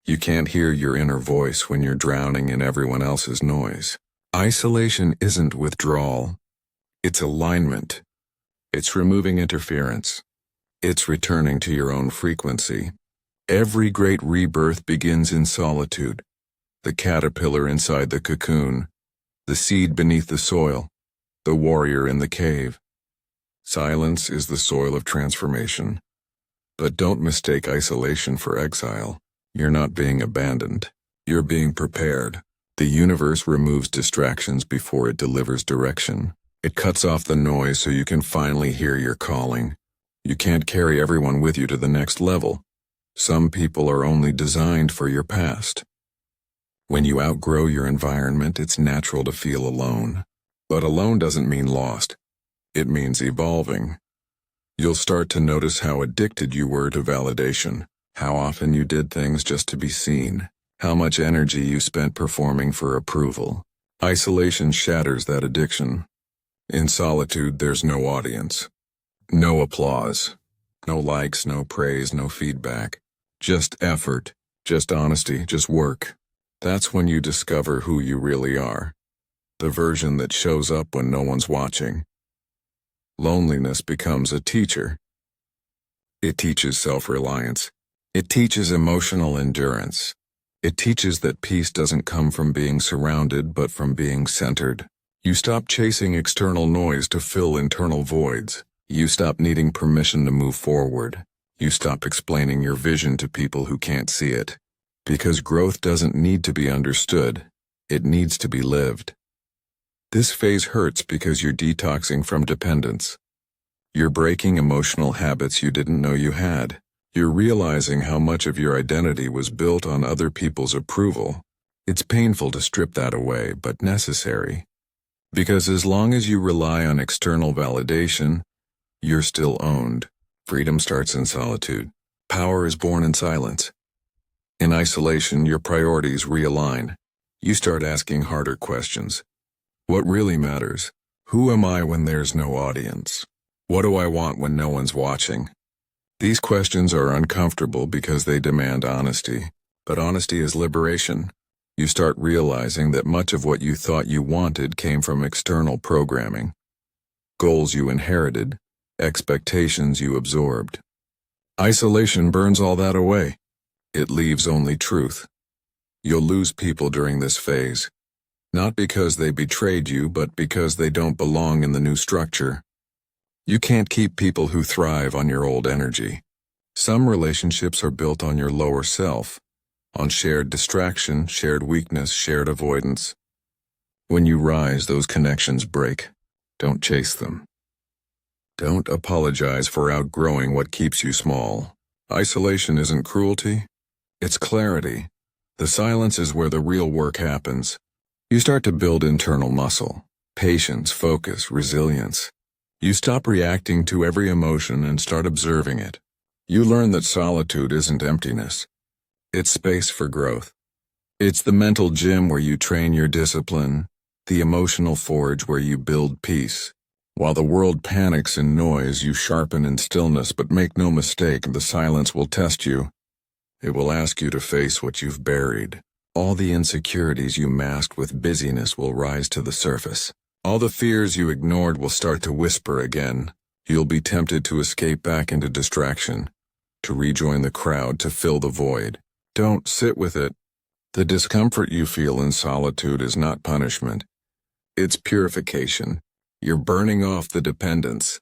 You can't hear your inner voice when you're drowning in everyone else's noise. Isolation isn't withdrawal. It's alignment. It's removing interference. It's returning to your own frequency. Every great rebirth begins in solitude. The caterpillar inside the cocoon, the seed beneath the soil, the warrior in the cave. Silence is the soil of transformation. But don't mistake isolation for exile. You're not being abandoned. You're being prepared. The universe removes distractions before it delivers direction. It cuts off the noise so you can finally hear your calling. You can't carry everyone with you to the next level. Some people are only designed for your past. When you outgrow your environment, it's natural to feel alone. But alone doesn't mean lost. It means evolving. You'll start to notice how addicted you were to validation, how often you did things just to be seen, how much energy you spent performing for approval. Isolation shatters that addiction. In solitude, there's no audience. No applause. No likes, no praise, no feedback. Just effort, just honesty, just work. That's when you discover who you really are. The version that shows up when no one's watching. Loneliness becomes a teacher. It teaches self-reliance. It teaches emotional endurance. It teaches that peace doesn't come from being surrounded but from being centered. You stop chasing external noise to fill internal voids. You stop needing permission to move forward. You stop explaining your vision to people who can't see it. Because growth doesn't need to be understood. It needs to be lived. This phase hurts because you're detoxing from dependence. You're breaking emotional habits you didn't know you had. You're realizing how much of your identity was built on other people's approval. It's painful to strip that away, but necessary. Because as long as you rely on external validation, you're still owned. Freedom starts in solitude. Power is born in silence. In isolation, your priorities realign. You start asking harder questions. What really matters? Who am I when there's no audience? What do I want when no one's watching? These questions are uncomfortable because they demand honesty. But honesty is liberation. You start realizing that much of what you thought you wanted came from external programming. Goals you inherited, expectations you absorbed. Isolation burns all that away. It leaves only truth. You'll lose people during this phase. Not because they betrayed you, but because they don't belong in the new structure. You can't keep people who thrive on your old energy. Some relationships are built on your lower self, on shared distraction, shared weakness, shared avoidance. When you rise, those connections break. Don't chase them. Don't apologize for outgrowing what keeps you small. Isolation isn't cruelty, it's clarity. The silence is where the real work happens. You start to build internal muscle, patience, focus, resilience. You stop reacting to every emotion and start observing it. You learn that solitude isn't emptiness. It's space for growth. It's the mental gym where you train your discipline, the emotional forge where you build peace. While the world panics in noise, you sharpen in stillness, but make no mistake, the silence will test you. It will ask you to face what you've buried. All the insecurities you masked with busyness will rise to the surface. All the fears you ignored will start to whisper again. You'll be tempted to escape back into distraction, to rejoin the crowd, to fill the void. Don't sit with it. The discomfort you feel in solitude is not punishment. It's purification. You're burning off the dependence.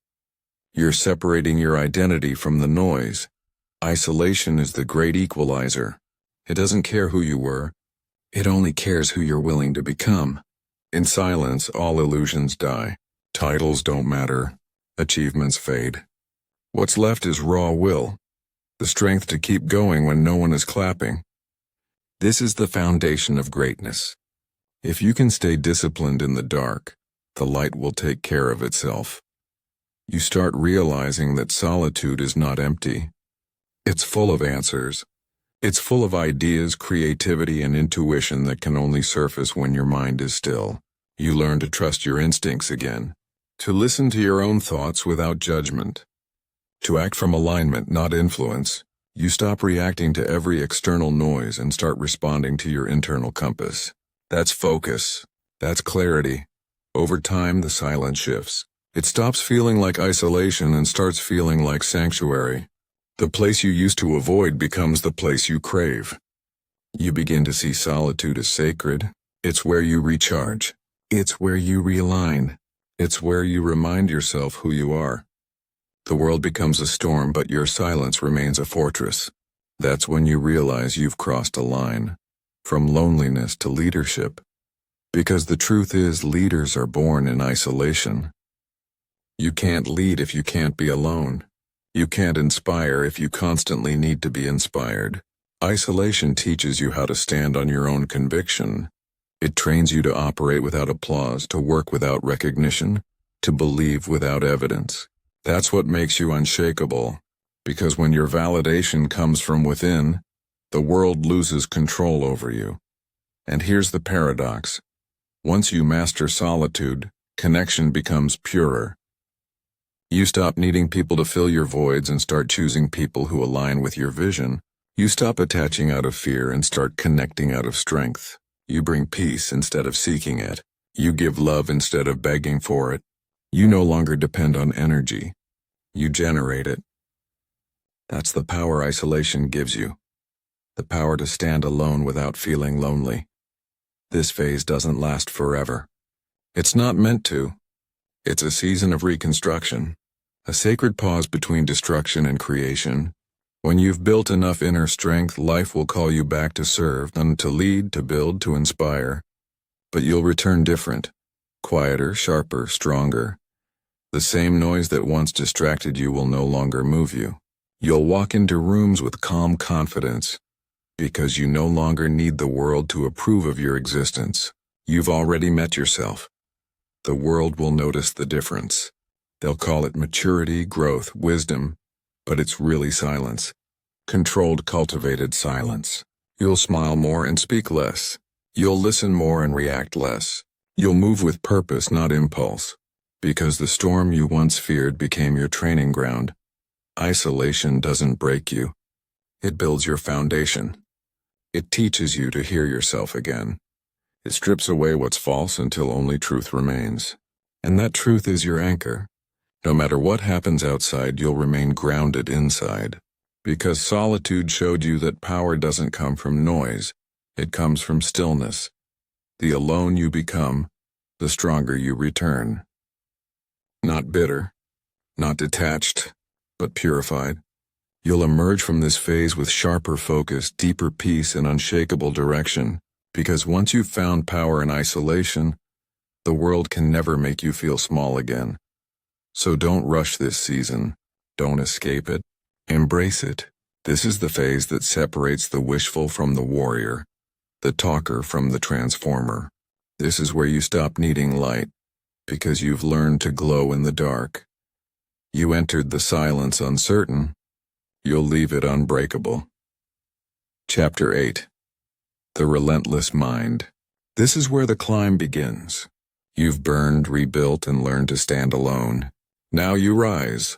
You're separating your identity from the noise. Isolation is the great equalizer. It doesn't care who you were. It only cares who you're willing to become. In silence, all illusions die. Titles don't matter. Achievements fade. What's left is raw will. The strength to keep going when no one is clapping. This is the foundation of greatness. If you can stay disciplined in the dark, the light will take care of itself. You start realizing that solitude is not empty. It's full of answers. It's full of ideas, creativity, and intuition that can only surface when your mind is still. You learn to trust your instincts again, to listen to your own thoughts without judgment, to act from alignment, not influence. You stop reacting to every external noise and start responding to your internal compass. That's focus. That's clarity. Over time, the silence shifts. It stops feeling like isolation and starts feeling like sanctuary. The place you used to avoid becomes the place you crave. You begin to see solitude as sacred. It's where you recharge. It's where you realign. It's where you remind yourself who you are. The world becomes a storm, but your silence remains a fortress. That's when you realize you've crossed a line, from loneliness to leadership. Because the truth is, leaders are born in isolation. You can't lead if you can't be alone. You can't inspire if you constantly need to be inspired. Isolation teaches you how to stand on your own conviction. It trains you to operate without applause, to work without recognition, to believe without evidence. That's what makes you unshakable, because when your validation comes from within, the world loses control over you. And here's the paradox. Once you master solitude, connection becomes purer. You stop needing people to fill your voids and start choosing people who align with your vision. You stop attaching out of fear and start connecting out of strength. You bring peace instead of seeking it. You give love instead of begging for it. You no longer depend on energy. You generate it. That's the power isolation gives you. The power to stand alone without feeling lonely. This phase doesn't last forever. It's not meant to. It's a season of reconstruction, a sacred pause between destruction and creation. When you've built enough inner strength, life will call you back to serve, and to lead, to build, to inspire. But you'll return different, quieter, sharper, stronger. The same noise that once distracted you will no longer move you. You'll walk into rooms with calm confidence, because you no longer need the world to approve of your existence. You've already met yourself. The world will notice the difference. They'll call it maturity, growth, wisdom, but it's really silence. Controlled, cultivated silence. You'll smile more and speak less. You'll listen more and react less. You'll move with purpose, not impulse. Because the storm you once feared became your training ground. Isolation doesn't break you. It builds your foundation. It teaches you to hear yourself again. It strips away what's false until only truth remains. And that truth is your anchor. No matter what happens outside, you'll remain grounded inside. Because solitude showed you that power doesn't come from noise. It comes from stillness. The alone you become, the stronger you return. Not bitter, not detached, but purified. You'll emerge from this phase with sharper focus, deeper peace, and unshakable direction, because once you've found power in isolation, the world can never make you feel small again. So don't rush this season. Don't escape it. Embrace it. This is the phase that separates the wishful from the warrior, the talker from the transformer. This is where you stop needing light, because you've learned to glow in the dark. You entered the silence uncertain. You'll leave it unbreakable. Chapter 8. The Relentless Mind. This is where the climb begins. You've burned, rebuilt, and learned to stand alone. Now you rise.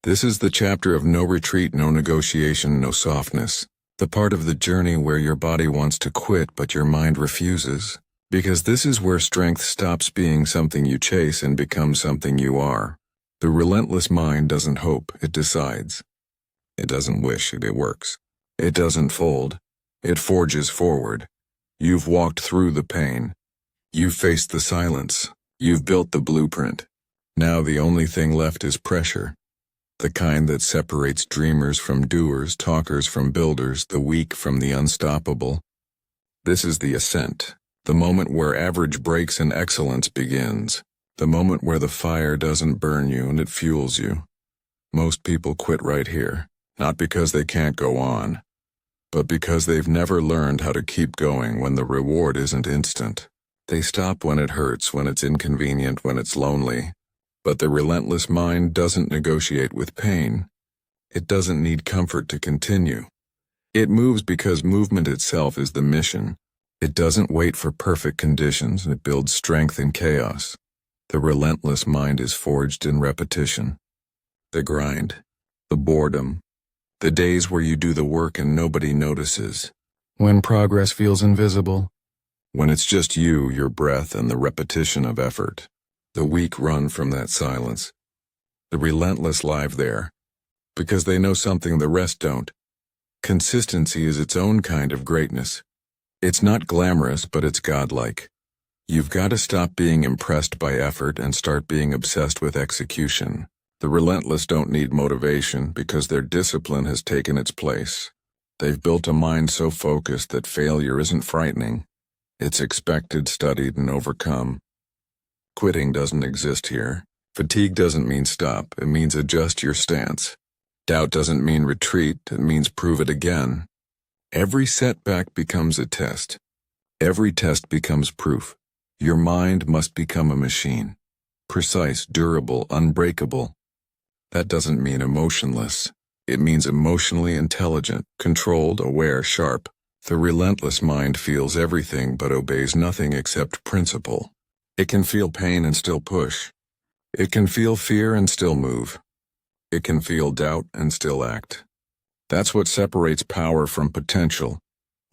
This is the chapter of no retreat, no negotiation, no softness. The part of the journey where your body wants to quit but your mind refuses. Because this is where strength stops being something you chase and becomes something you are. The relentless mind doesn't hope, it decides. It doesn't wish, it works. It doesn't fold. It forges forward. You've walked through the pain. You've faced the silence. You've built the blueprint. Now the only thing left is pressure. The kind that separates dreamers from doers, talkers from builders, the weak from the unstoppable. This is the ascent. The moment where average breaks and excellence begins. The moment where the fire doesn't burn you and it fuels you. Most people quit right here, not because they can't go on, but because they've never learned how to keep going when the reward isn't instant. They stop when it hurts, when it's inconvenient, when it's lonely. But the relentless mind doesn't negotiate with pain. It doesn't need comfort to continue. It moves because movement itself is the mission. It doesn't wait for perfect conditions, it builds strength in chaos. The relentless mind is forged in repetition. The grind, the boredom, The days where you do the work and nobody notices. When progress feels invisible. When it's just you, your breath, and the repetition of effort. The weak run from that silence. The relentless live there. Because they know something the rest don't. Consistency is its own kind of greatness. It's not glamorous, but it's godlike. You've got to stop being impressed by effort and start being obsessed with execution. The relentless don't need motivation because their discipline has taken its place. They've built a mind so focused that failure isn't frightening. It's expected, studied, and overcome. Quitting doesn't exist here. Fatigue doesn't mean stop, it means adjust your stance. Doubt doesn't mean retreat, it means prove it again. Every setback becomes a test. Every test becomes proof. Your mind must become a machine. Precise, durable, unbreakable. That doesn't mean emotionless. It means emotionally intelligent, controlled, aware, sharp. The relentless mind feels everything but obeys nothing except principle. It can feel pain and still push. It can feel fear and still move. It can feel doubt and still act. That's what separates power from potential.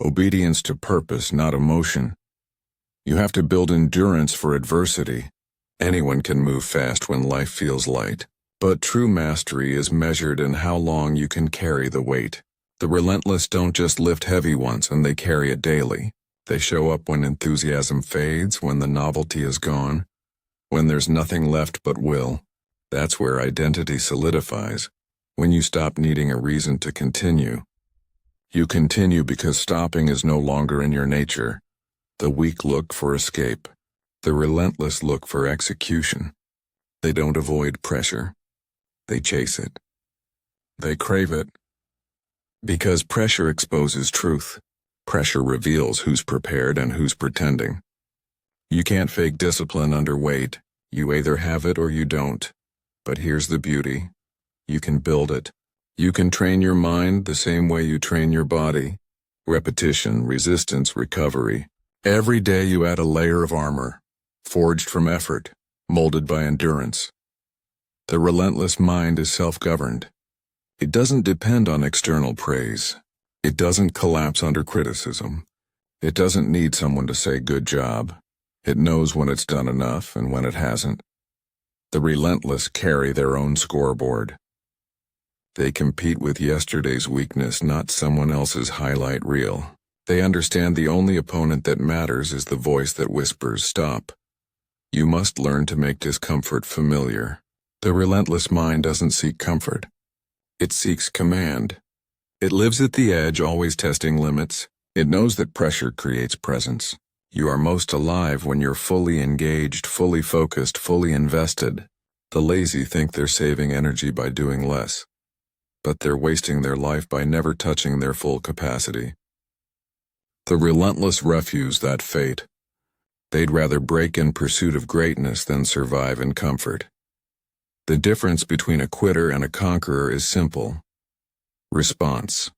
Obedience to purpose, not emotion. You have to build endurance for adversity. Anyone can move fast when life feels light. But true mastery is measured in how long you can carry the weight. The relentless don't just lift heavy once and they carry it daily. They show up when enthusiasm fades, when the novelty is gone, when there's nothing left but will. That's where identity solidifies. When you stop needing a reason to continue. You continue because stopping is no longer in your nature. The weak look for escape. The relentless look for execution. They don't avoid pressure. They chase it. They crave it. Because pressure exposes truth. Pressure reveals who's prepared and who's pretending. You can't fake discipline under weight. You either have it or you don't. But here's the beauty. You can build it. You can train your mind the same way you train your body. Repetition, resistance, recovery. Every day you add a layer of armor, forged from effort, molded by endurance. The relentless mind is self-governed. It doesn't depend on external praise. It doesn't collapse under criticism. It doesn't need someone to say good job. It knows when it's done enough and when it hasn't. The relentless carry their own scoreboard. They compete with yesterday's weakness, not someone else's highlight reel. They understand the only opponent that matters is the voice that whispers, stop. You must learn to make discomfort familiar. The relentless mind doesn't seek comfort. It seeks command. It lives at the edge, always testing limits. It knows that pressure creates presence. You are most alive when you're fully engaged, fully focused, fully invested. The lazy think they're saving energy by doing less. But they're wasting their life by never touching their full capacity. The relentless refuse that fate. They'd rather break in pursuit of greatness than survive in comfort. The difference between a quitter and a conqueror is simple. Response.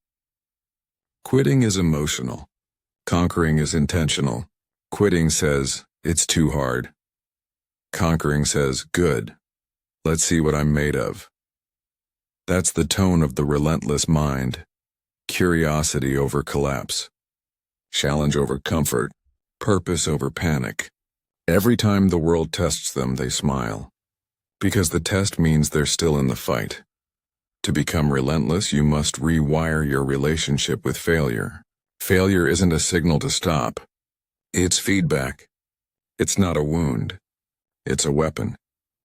Quitting is emotional. Conquering is intentional. Quitting says, it's too hard. Conquering says, good. Let's see what I'm made of. That's the tone of the relentless mind. Curiosity over collapse. Challenge over comfort. Purpose over panic. Every time the world tests them, they smile. Because the test means they're still in the fight. To become relentless, you must rewire your relationship with failure. Failure isn't a signal to stop. It's feedback. It's not a wound. It's a weapon.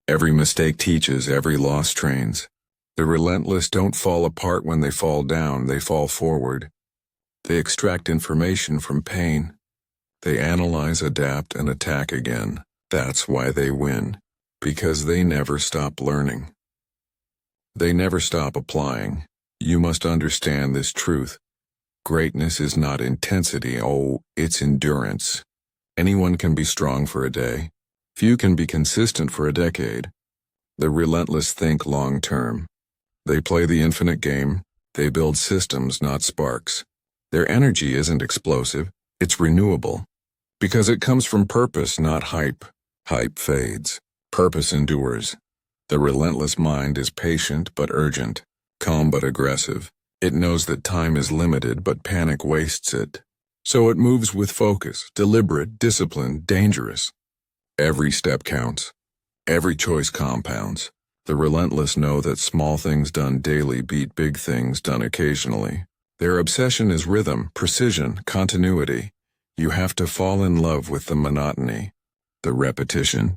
Every mistake teaches, every loss trains. The relentless don't fall apart when they fall down, they fall forward. They extract information from pain. They analyze, adapt, and attack again. That's why they win. Because they never stop learning. They never stop applying. You must understand this truth. Greatness is not intensity, it's endurance. Anyone can be strong for a day. Few can be consistent for a decade. The relentless think long-term. They play the infinite game. They build systems, not sparks. Their energy isn't explosive, it's renewable. Because it comes from purpose, not hype. Hype fades. Purpose endures. The relentless mind is patient but urgent, calm but aggressive. It knows that time is limited, but panic wastes it. So it moves with focus, deliberate, disciplined, dangerous. Every step counts. Every choice compounds. The relentless know that small things done daily beat big things done occasionally. Their obsession is rhythm, precision, continuity. You have to fall in love with the monotony, the repetition,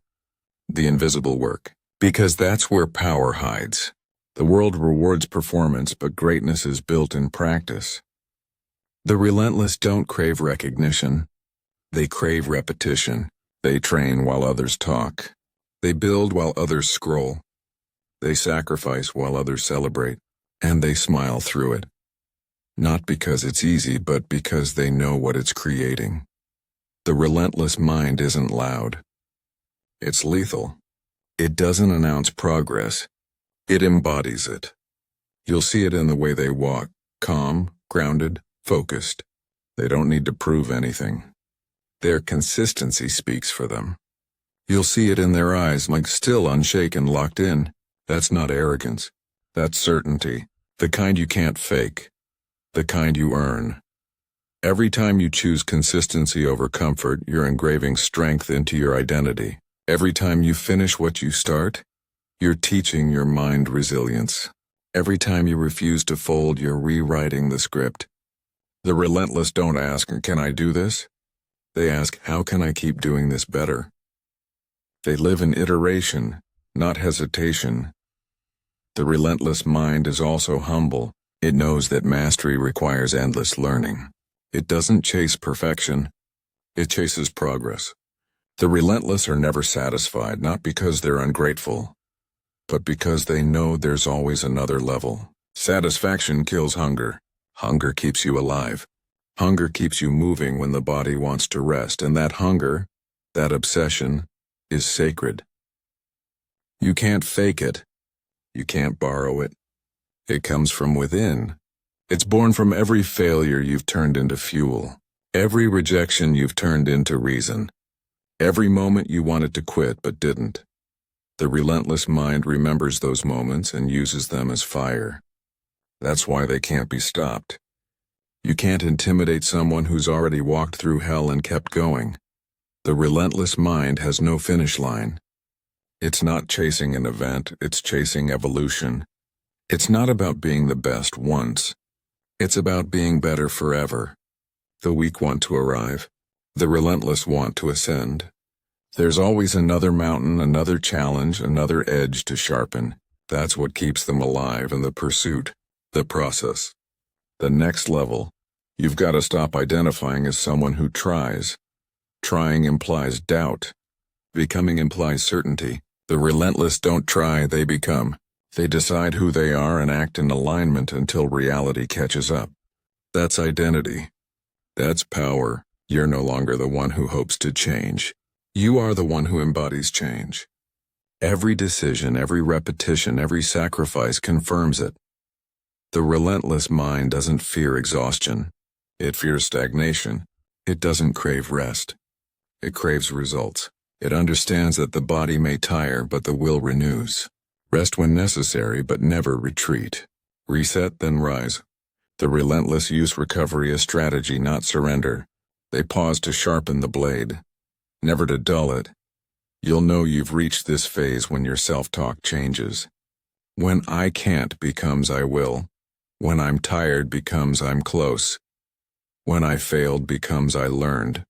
the invisible work, because that's where power hides. The world rewards performance, but greatness is built in practice. The relentless don't crave recognition. They crave repetition. They train while others talk. They build while others scroll. They sacrifice while others celebrate. And they smile through it. Not because it's easy, but because they know what it's creating. The relentless mind isn't loud. It's lethal. It doesn't announce progress. It embodies it. You'll see it in the way they walk, calm, grounded, focused. They don't need to prove anything. Their consistency speaks for them. You'll see it in their eyes, like still unshaken, locked in. That's not arrogance. That's certainty. The kind you can't fake. The kind you earn. Every time you choose consistency over comfort, you're engraving strength into your identity. Every time you finish what you start, you're teaching your mind resilience. Every time you refuse to fold, you're rewriting the script. The relentless don't ask, "Can I do this?" They ask, "How can I keep doing this better?" They live in iteration, not hesitation. The relentless mind is also humble. It knows that mastery requires endless learning. It doesn't chase perfection. It chases progress. The relentless are never satisfied, not because they're ungrateful, but because they know there's always another level. Satisfaction kills hunger. Hunger keeps you alive. Hunger keeps you moving when the body wants to rest, and that hunger, that obsession, is sacred. You can't fake it. You can't borrow it. It comes from within. It's born from every failure you've turned into fuel. Every rejection you've turned into reason. Every moment you wanted to quit but didn't. The relentless mind remembers those moments and uses them as fire. That's why they can't be stopped. You can't intimidate someone who's already walked through hell and kept going. The relentless mind has no finish line. It's not chasing an event, it's chasing evolution. It's not about being the best once. It's about being better forever. The weak want to arrive. The relentless want to ascend. There's always another mountain, another challenge, another edge to sharpen. That's what keeps them alive in the pursuit, the process. The next level. You've got to stop identifying as someone who tries. Trying implies doubt. Becoming implies certainty. The relentless don't try, they become. They decide who they are and act in alignment until reality catches up. That's identity. That's power. You're no longer the one who hopes to change. You are the one who embodies change. Every decision, every repetition, every sacrifice confirms it. The relentless mind doesn't fear exhaustion. It fears stagnation. It doesn't crave rest. It craves results. It understands that the body may tire, but the will renews. Rest when necessary, but never retreat. Reset, then rise. The relentless use recovery as strategy, not surrender. They pause to sharpen the blade, never to dull it. You'll know you've reached this phase when your self-talk changes. When I can't becomes I will. When I'm tired becomes I'm close. When I failed becomes I learned.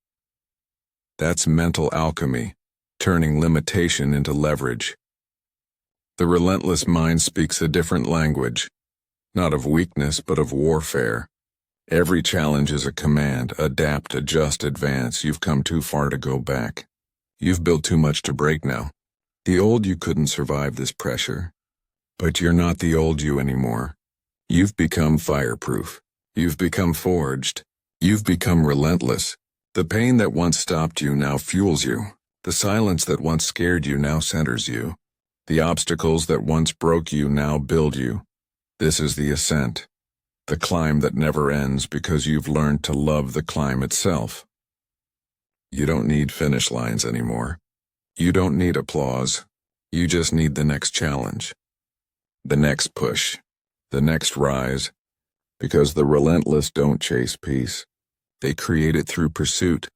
That's mental alchemy, turning limitation into leverage. The relentless mind speaks a different language, not of weakness but of warfare. Every challenge is a command: adapt, adjust, advance. You've come too far to go back. You've built too much to break now. The old you couldn't survive this pressure. But you're not the old you anymore. You've become fireproof. You've become forged. You've become relentless. The pain that once stopped you now fuels you. The silence that once scared you now centers you. The obstacles that once broke you now build you. This is the ascent. The climb that never ends because you've learned to love the climb itself. You don't need finish lines anymore. You don't need applause. You just need the next challenge. The next push. The next rise. Because the relentless don't chase peace. They create it through pursuit.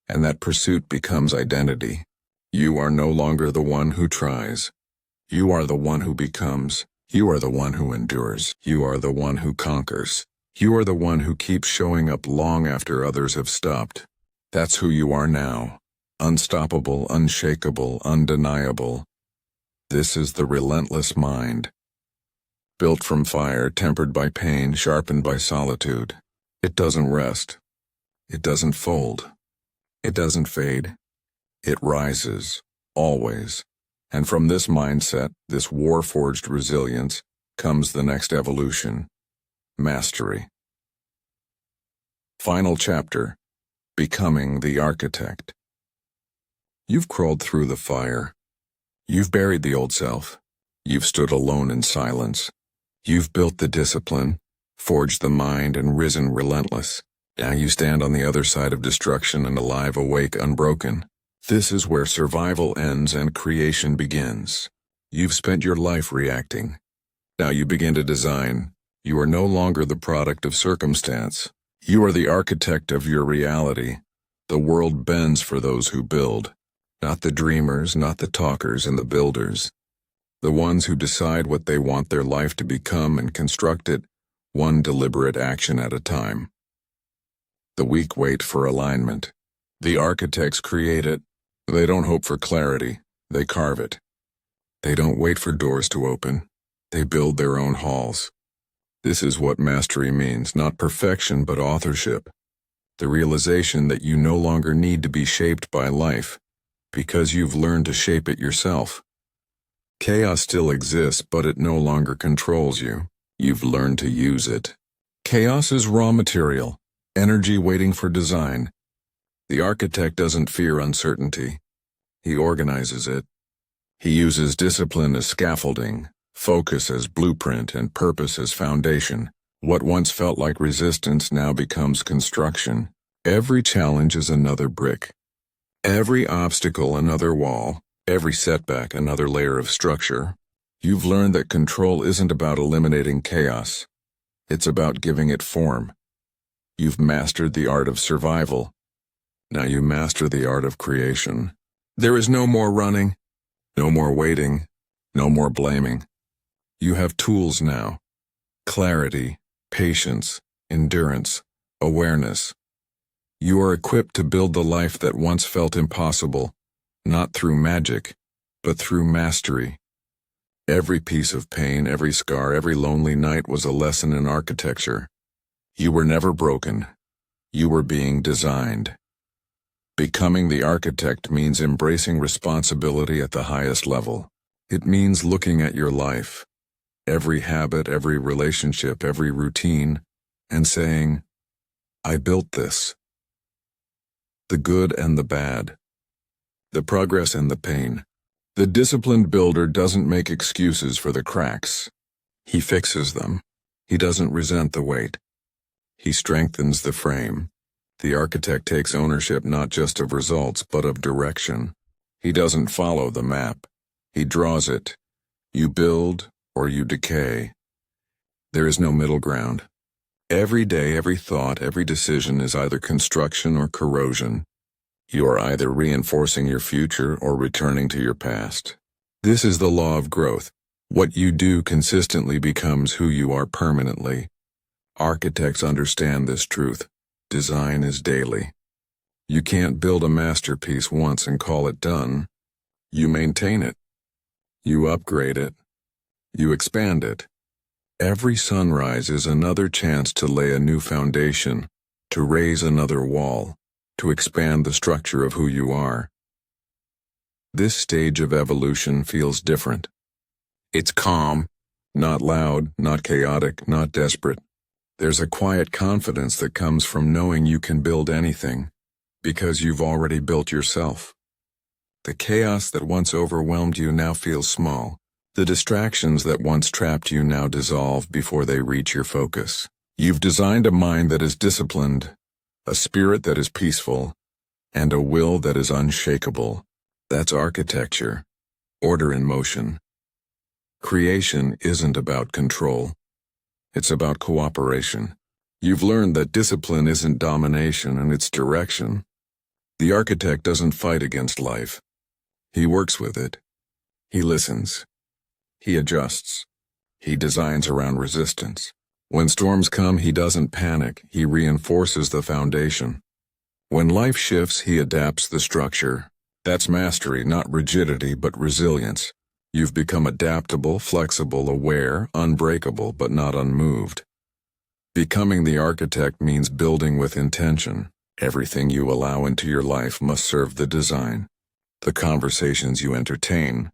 And that pursuit becomes identity. You are no longer the one who tries. You are the one who becomes. You are the one who endures. You are the one who conquers. You are the one who keeps showing up long after others have stopped. That's who you are now. Unstoppable, unshakable, undeniable. This is the relentless mind. Built from fire, tempered by pain, sharpened by solitude. It doesn't rest. It doesn't fold. It doesn't fade. It rises, always. And from this mindset, this war-forged resilience, comes the next evolution. Mastery. Final chapter. Becoming the architect. You've crawled through the fire. You've buried the old self. You've stood alone in silence. You've built the discipline, forged the mind, and risen relentless. Now you stand on the other side of destruction and alive, awake, unbroken. This is where survival ends and creation begins. You've spent your life reacting. Now you begin to design. You are no longer the product of circumstance. You are the architect of your reality. The world bends for those who build. Not the dreamers, not the talkers and the builders. The ones who decide what they want their life to become and construct it, one deliberate action at a time. The weak wait for alignment. The architects create it. They don't hope for clarity. They carve it. They don't wait for doors to open. They build their own halls. This is what mastery means, not perfection but authorship. The realization that you no longer need to be shaped by life, because you've learned to shape it yourself. Chaos still exists, but it no longer controls you. You've learned to use it. Chaos is raw material, energy waiting for design. The architect doesn't fear uncertainty. He organizes it. He uses discipline as scaffolding, focus as blueprint, and purpose as foundation. What once felt like resistance now becomes construction. Every challenge is another brick. Every obstacle another wall. Every setback another layer of structure. You've learned that control isn't about eliminating chaos. It's about giving it form. You've mastered the art of survival. Now you master the art of creation. There is no more running, no more waiting, no more blaming. You have tools now. Clarity, patience, endurance, awareness. You are equipped to build the life that once felt impossible, not through magic, but through mastery. Every piece of pain, every scar, every lonely night was a lesson in architecture. You were never broken. You were being designed. Becoming the architect means embracing responsibility at the highest level. It means looking at your life, every habit, every relationship, every routine, and saying, I built this. The good and the bad. The progress and the pain. The disciplined builder doesn't make excuses for the cracks. He fixes them. He doesn't resent the weight. He strengthens the frame. The architect takes ownership not just of results, but of direction. He doesn't follow the map. He draws it. You build or you decay. There is no middle ground. Every day, every thought, every decision is either construction or corrosion. You are either reinforcing your future or returning to your past. This is the law of growth. What you do consistently becomes who you are permanently. Architects understand this truth. Design is daily. You can't build a masterpiece once and call it done. You maintain it. You upgrade it. You expand it. Every sunrise is another chance to lay a new foundation, to raise another wall, to expand the structure of who you are. This stage of evolution feels different. It's calm, not loud, not chaotic, not desperate. There's a quiet confidence that comes from knowing you can build anything, because you've already built yourself. The chaos that once overwhelmed you now feels small. The distractions that once trapped you now dissolve before they reach your focus. You've designed a mind that is disciplined, a spirit that is peaceful, and a will that is unshakable. That's architecture, order in motion. Creation isn't about control. It's about cooperation. You've learned that discipline isn't domination and it's direction. The architect doesn't fight against life. He works with it. He listens. He adjusts. He designs around resistance. When storms come, he doesn't panic. He reinforces the foundation. When life shifts, he adapts the structure. That's mastery, not rigidity, but resilience. You've become adaptable, flexible, aware, unbreakable, but not unmoved. Becoming the architect means building with intention. Everything you allow into your life must serve the design. The conversations you entertain,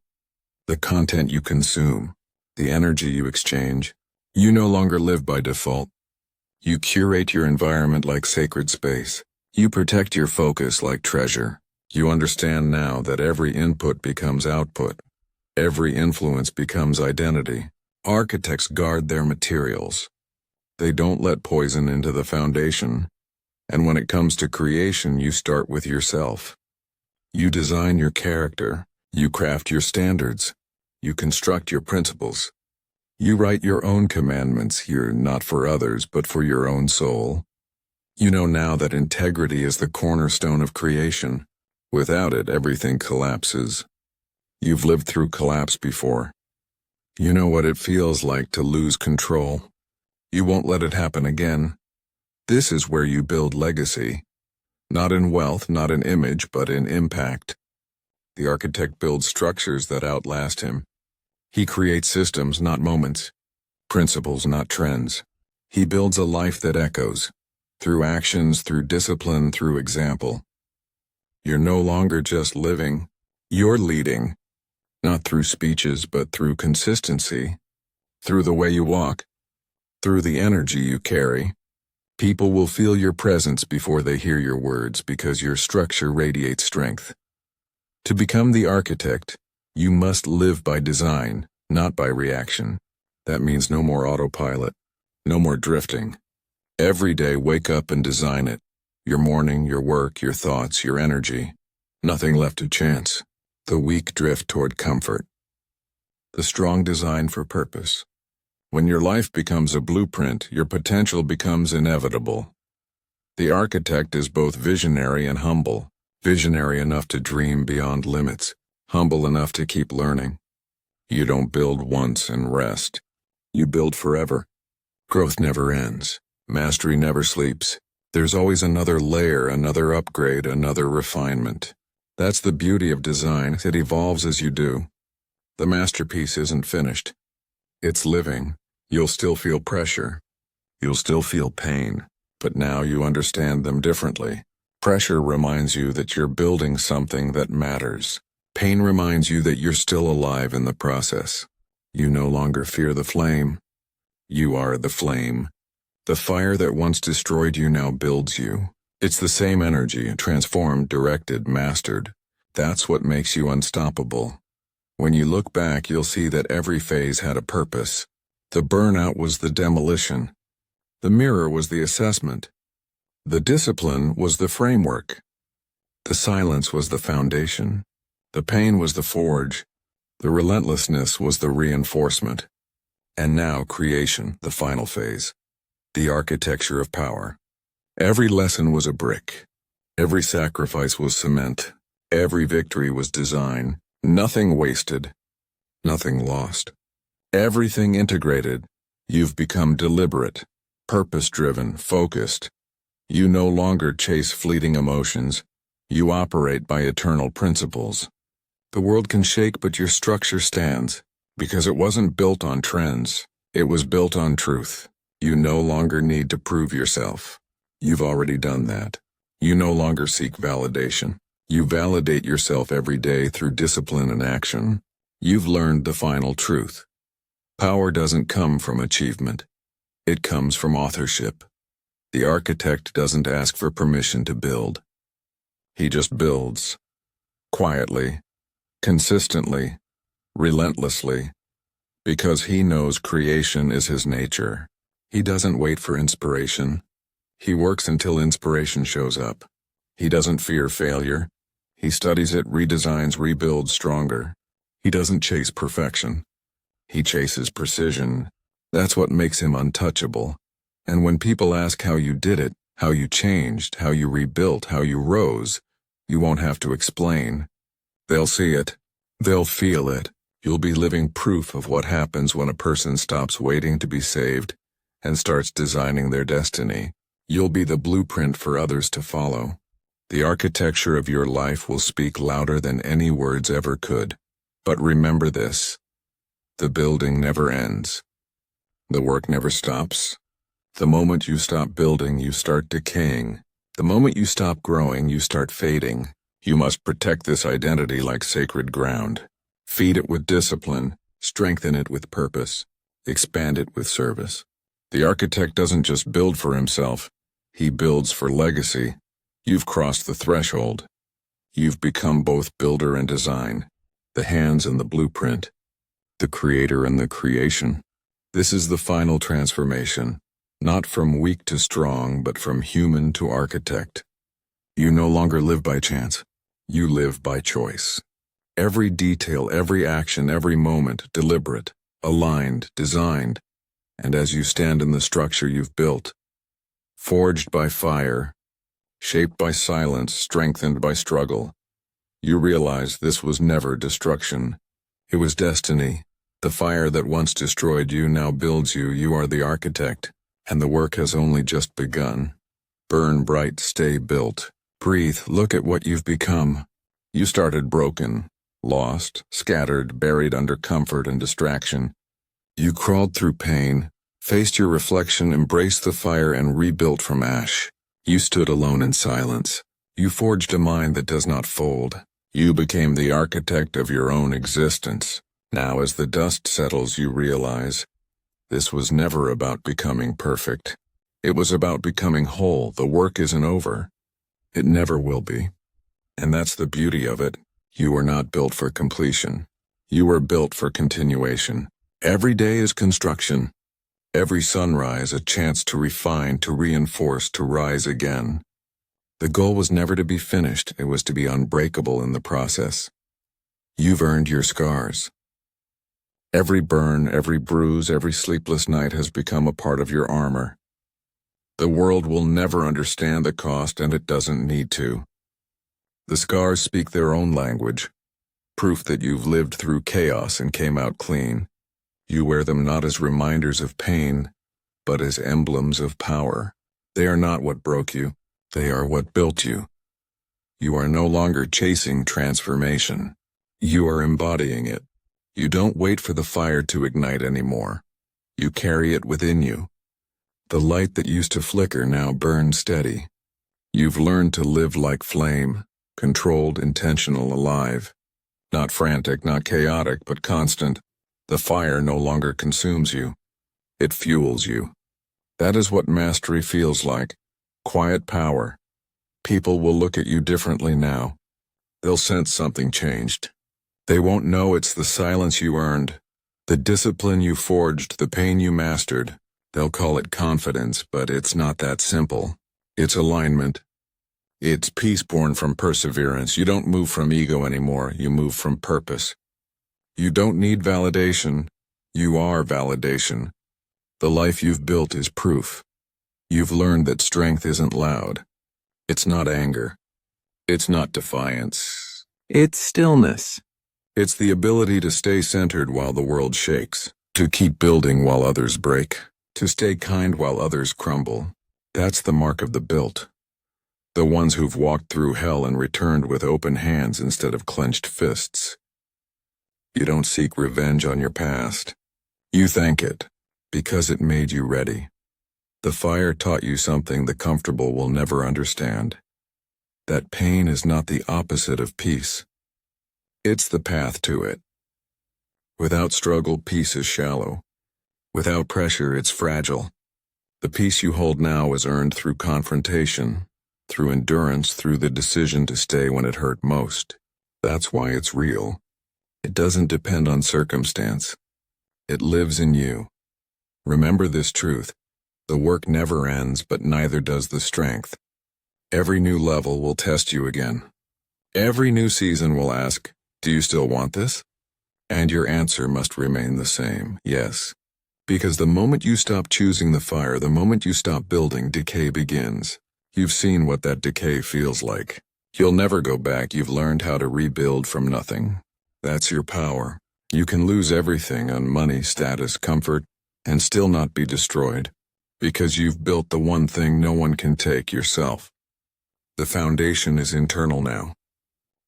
the content you consume, the energy you exchange. You no longer live by default. You curate your environment like sacred space. You protect your focus like treasure. You understand now that every input becomes output. Every influence becomes identity. Architects guard their materials. They don't let poison into the foundation. And when it comes to creation, you start with yourself. You design your character. You craft your standards. You construct your principles. You write your own commandments here, not for others, but for your own soul. You know now that integrity is the cornerstone of creation. Without it, everything collapses. You've lived through collapse before. You know what it feels like to lose control. You won't let it happen again. This is where you build legacy. Not in wealth, not in image, but in impact. The architect builds structures that outlast him. He creates systems, not moments. Principles, not trends. He builds a life that echoes. Through actions, through discipline, through example. You're no longer just living. You're leading. Not through speeches, but through consistency. Through the way you walk. Through the energy you carry. People will feel your presence before they hear your words because your structure radiates strength. To become the architect, you must live by design, not by reaction. That means no more autopilot, no more drifting. Every day, wake up and design it. Your morning, your work, your thoughts, your energy. Nothing left to chance. The weak drift toward comfort. The strong design for purpose. When your life becomes a blueprint, your potential becomes inevitable. The architect is both visionary and humble. Visionary enough to dream beyond limits. Humble enough to keep learning. You don't build once and rest. You build forever. Growth never ends. Mastery never sleeps. There's always another layer, another upgrade, another refinement. That's the beauty of design. It evolves as you do. The masterpiece isn't finished. It's living. You'll still feel pressure. You'll still feel pain. But now you understand them differently. Pressure reminds you that you're building something that matters. Pain reminds you that you're still alive in the process. You no longer fear the flame. You are the flame. The fire that once destroyed you now builds you. It's the same energy, transformed, directed, mastered. That's what makes you unstoppable. When you look back, you'll see that every phase had a purpose. The burnout was the demolition. The mirror was the assessment. The discipline was the framework. The silence was the foundation. The pain was the forge. The relentlessness was the reinforcement. And now creation, the final phase. The architecture of power. Every lesson was a brick. Every sacrifice was cement. Every victory was design. Nothing wasted. Nothing lost. Everything integrated. You've become deliberate, purpose-driven, focused. You no longer chase fleeting emotions. You operate by eternal principles. The world can shake, but your structure stands, because it wasn't built on trends. It was built on truth. You no longer need to prove yourself. You've already done that. You no longer seek validation. You validate yourself every day through discipline and action. You've learned the final truth. Power doesn't come from achievement. It comes from authorship. The architect doesn't ask for permission to build. He just builds. Quietly, consistently, relentlessly, because he knows creation is his nature. He doesn't wait for inspiration. He works until inspiration shows up. He doesn't fear failure. He studies it, redesigns, rebuilds stronger. He doesn't chase perfection. He chases precision. That's what makes him untouchable. And when people ask how you did it, how you changed, how you rebuilt, how you rose, you won't have to explain. They'll see it. They'll feel it. You'll be living proof of what happens when a person stops waiting to be saved and starts designing their destiny. You'll be the blueprint for others to follow. The architecture of your life will speak louder than any words ever could. But remember this: the building never ends. The work never stops. The moment you stop building, you start decaying. The moment you stop growing, you start fading. You must protect this identity like sacred ground. Feed it with discipline, strengthen it with purpose, expand it with service. The architect doesn't just build for himself, he builds for legacy. You've crossed the threshold. You've become both builder and design, the hands and the blueprint, the creator and the creation. This is the final transformation, not from weak to strong, but from human to architect. You no longer live by chance. You live by choice. Every detail, every action, every moment, deliberate, aligned, designed. And as you stand in the structure you've built, forged by fire, shaped by silence, strengthened by struggle, you realize this was never destruction. It was destiny. The fire that once destroyed you now builds you. You are the architect, and the work has only just begun. Burn bright, stay built. Breathe, look at what you've become. You started broken, lost, scattered, buried under comfort and distraction. You crawled through pain, faced your reflection, embraced the fire, and rebuilt from ash. You stood alone in silence. You forged a mind that does not fold. You became the architect of your own existence. Now, as the dust settles, you realize this was never about becoming perfect. It was about becoming whole. The work isn't over. It never will be. And that's the beauty of it. You were not built for completion. You were built for continuation. Every day is construction. Every sunrise a chance to refine, to reinforce, to rise again. The goal was never to be finished. It was to be unbreakable in the process. You've earned your scars. Every burn, every bruise, every sleepless night has become a part of your armor. The world will never understand the cost, and it doesn't need to. The scars speak their own language, proof that you've lived through chaos and came out clean. You wear them not as reminders of pain, but as emblems of power. They are not what broke you, they are what built you. You are no longer chasing transformation. You are embodying it. You don't wait for the fire to ignite anymore. You carry it within you. The light that used to flicker now burns steady. You've learned to live like flame, controlled, intentional, alive. Not frantic, not chaotic, but constant. The fire no longer consumes you. It fuels you. That is what mastery feels like. Quiet power. People will look at you differently now. They'll sense something changed. They won't know it's the silence you earned, the discipline you forged, the pain you mastered. They'll call it confidence, but it's not that simple. It's alignment. It's peace born from perseverance. You don't move from ego anymore. You move from purpose. You don't need validation. You are validation. The life you've built is proof. You've learned that strength isn't loud. It's not anger. It's not defiance. It's stillness. It's the ability to stay centered while the world shakes, to keep building while others break, to stay kind while others crumble. That's the mark of the built. The ones who've walked through hell and returned with open hands instead of clenched fists. You don't seek revenge on your past. You thank it, because it made you ready. The fire taught you something the comfortable will never understand. That pain is not the opposite of peace. It's the path to it. Without struggle, peace is shallow. Without pressure, it's fragile. The peace you hold now is earned through confrontation, through endurance, through the decision to stay when it hurt most. That's why it's real. It doesn't depend on circumstance. It lives in you. Remember this truth. The work never ends, but neither does the strength. Every new level will test you again. Every new season will ask, do you still want this? And your answer must remain the same, yes. Because the moment you stop choosing the fire, the moment you stop building, decay begins. You've seen what that decay feels like. You'll never go back. You've learned how to rebuild from nothing. That's your power. You can lose everything on money, status, comfort, and still not be destroyed. Because you've built the one thing no one can take, yourself. The foundation is internal now.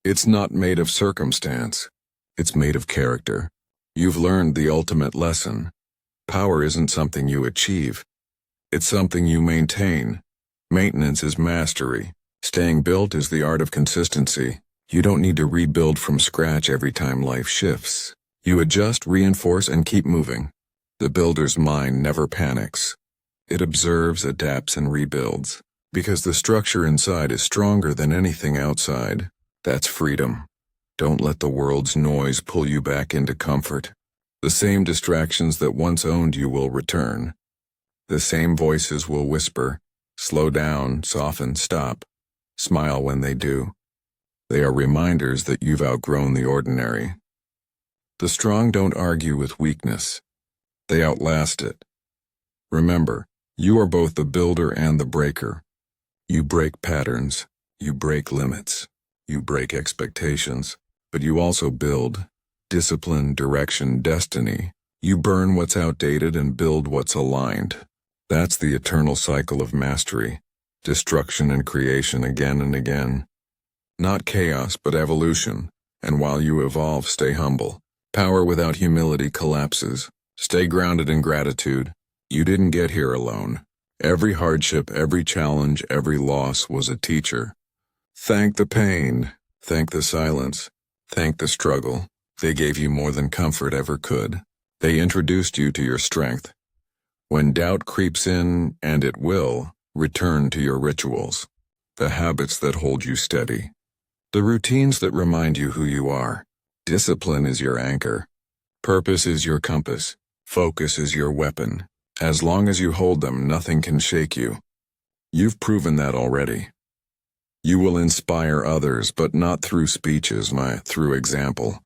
It's not made of circumstance. It's made of character. You've learned the ultimate lesson. Power isn't something you achieve. It's something you maintain. Maintenance is mastery. Staying built is the art of consistency. You don't need to rebuild from scratch every time life shifts. You adjust, reinforce, and keep moving. The builder's mind never panics. It observes, adapts, and rebuilds. Because the structure inside is stronger than anything outside. That's freedom. Don't let the world's noise pull you back into comfort. The same distractions that once owned you will return. The same voices will whisper, slow down, soften, stop. Smile when they do. They are reminders that you've outgrown the ordinary. The strong don't argue with weakness. They outlast it. Remember, you are both the builder and the breaker. You break patterns. You break limits. You break expectations. But you also build. Discipline, direction, destiny. You burn what's outdated and build what's aligned. That's the eternal cycle of mastery. Destruction and creation again and again. Not chaos, but evolution. And while you evolve, stay humble. Power without humility collapses. Stay grounded in gratitude. You didn't get here alone. Every hardship, every challenge, every loss was a teacher. Thank the pain. Thank the silence. Thank the struggle. They gave you more than comfort ever could. They introduced you to your strength. When doubt creeps in, and it will, return to your rituals. The habits that hold you steady. The routines that remind you who you are. Discipline is your anchor. Purpose is your compass. Focus is your weapon. As long as you hold them, nothing can shake you. You've proven that already. You will inspire others, but not through speeches, through example.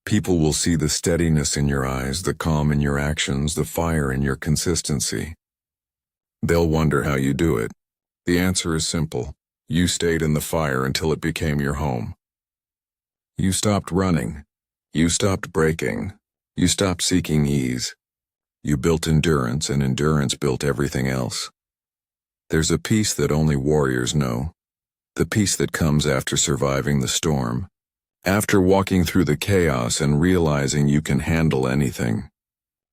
People will see the steadiness in your eyes, the calm in your actions, the fire in your consistency. They'll wonder how you do it. The answer is simple. You stayed in the fire until it became your home. You stopped running. You stopped breaking. You stopped seeking ease. You built endurance, and endurance built everything else. There's a peace that only warriors know. The peace that comes after surviving the storm. After walking through the chaos and realizing you can handle anything.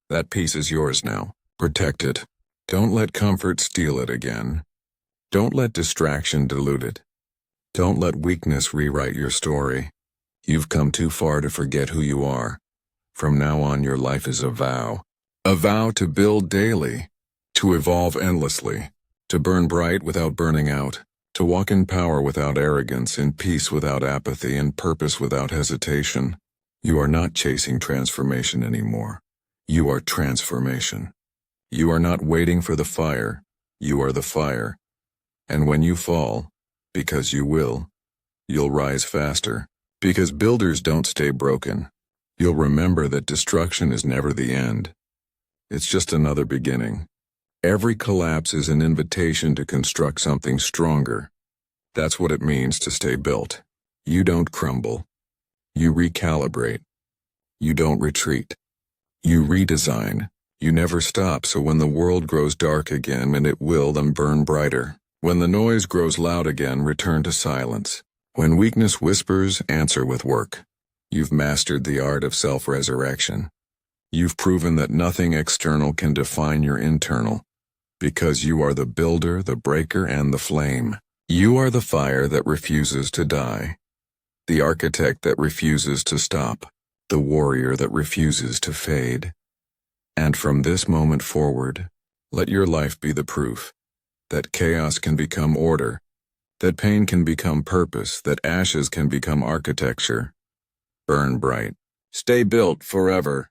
That peace is yours now. Protect it. Don't let comfort steal it again. Don't let distraction dilute it. Don't let weakness rewrite your story. You've come too far to forget who you are. From now on, your life is a vow. A vow to build daily, to evolve endlessly, to burn bright without burning out, to walk in power without arrogance, in peace without apathy, in purpose without hesitation. You are not chasing transformation anymore. You are transformation. You are not waiting for the fire. You are the fire. And when you fall, because you will, you'll rise faster. Because builders don't stay broken. You'll remember that destruction is never the end. It's just another beginning. Every collapse is an invitation to construct something stronger. That's what it means to stay built. You don't crumble. You recalibrate. You don't retreat. You redesign. You never stop, so when the world grows dark again, and it will, then burn brighter. When the noise grows loud again, return to silence. When weakness whispers, answer with work. You've mastered the art of self-resurrection. You've proven that nothing external can define your internal. Because you are the builder, the breaker, and the flame. You are the fire that refuses to die. The architect that refuses to stop. The warrior that refuses to fade. And from this moment forward, let your life be the proof that chaos can become order, that pain can become purpose, that ashes can become architecture. Burn bright. Stay built forever.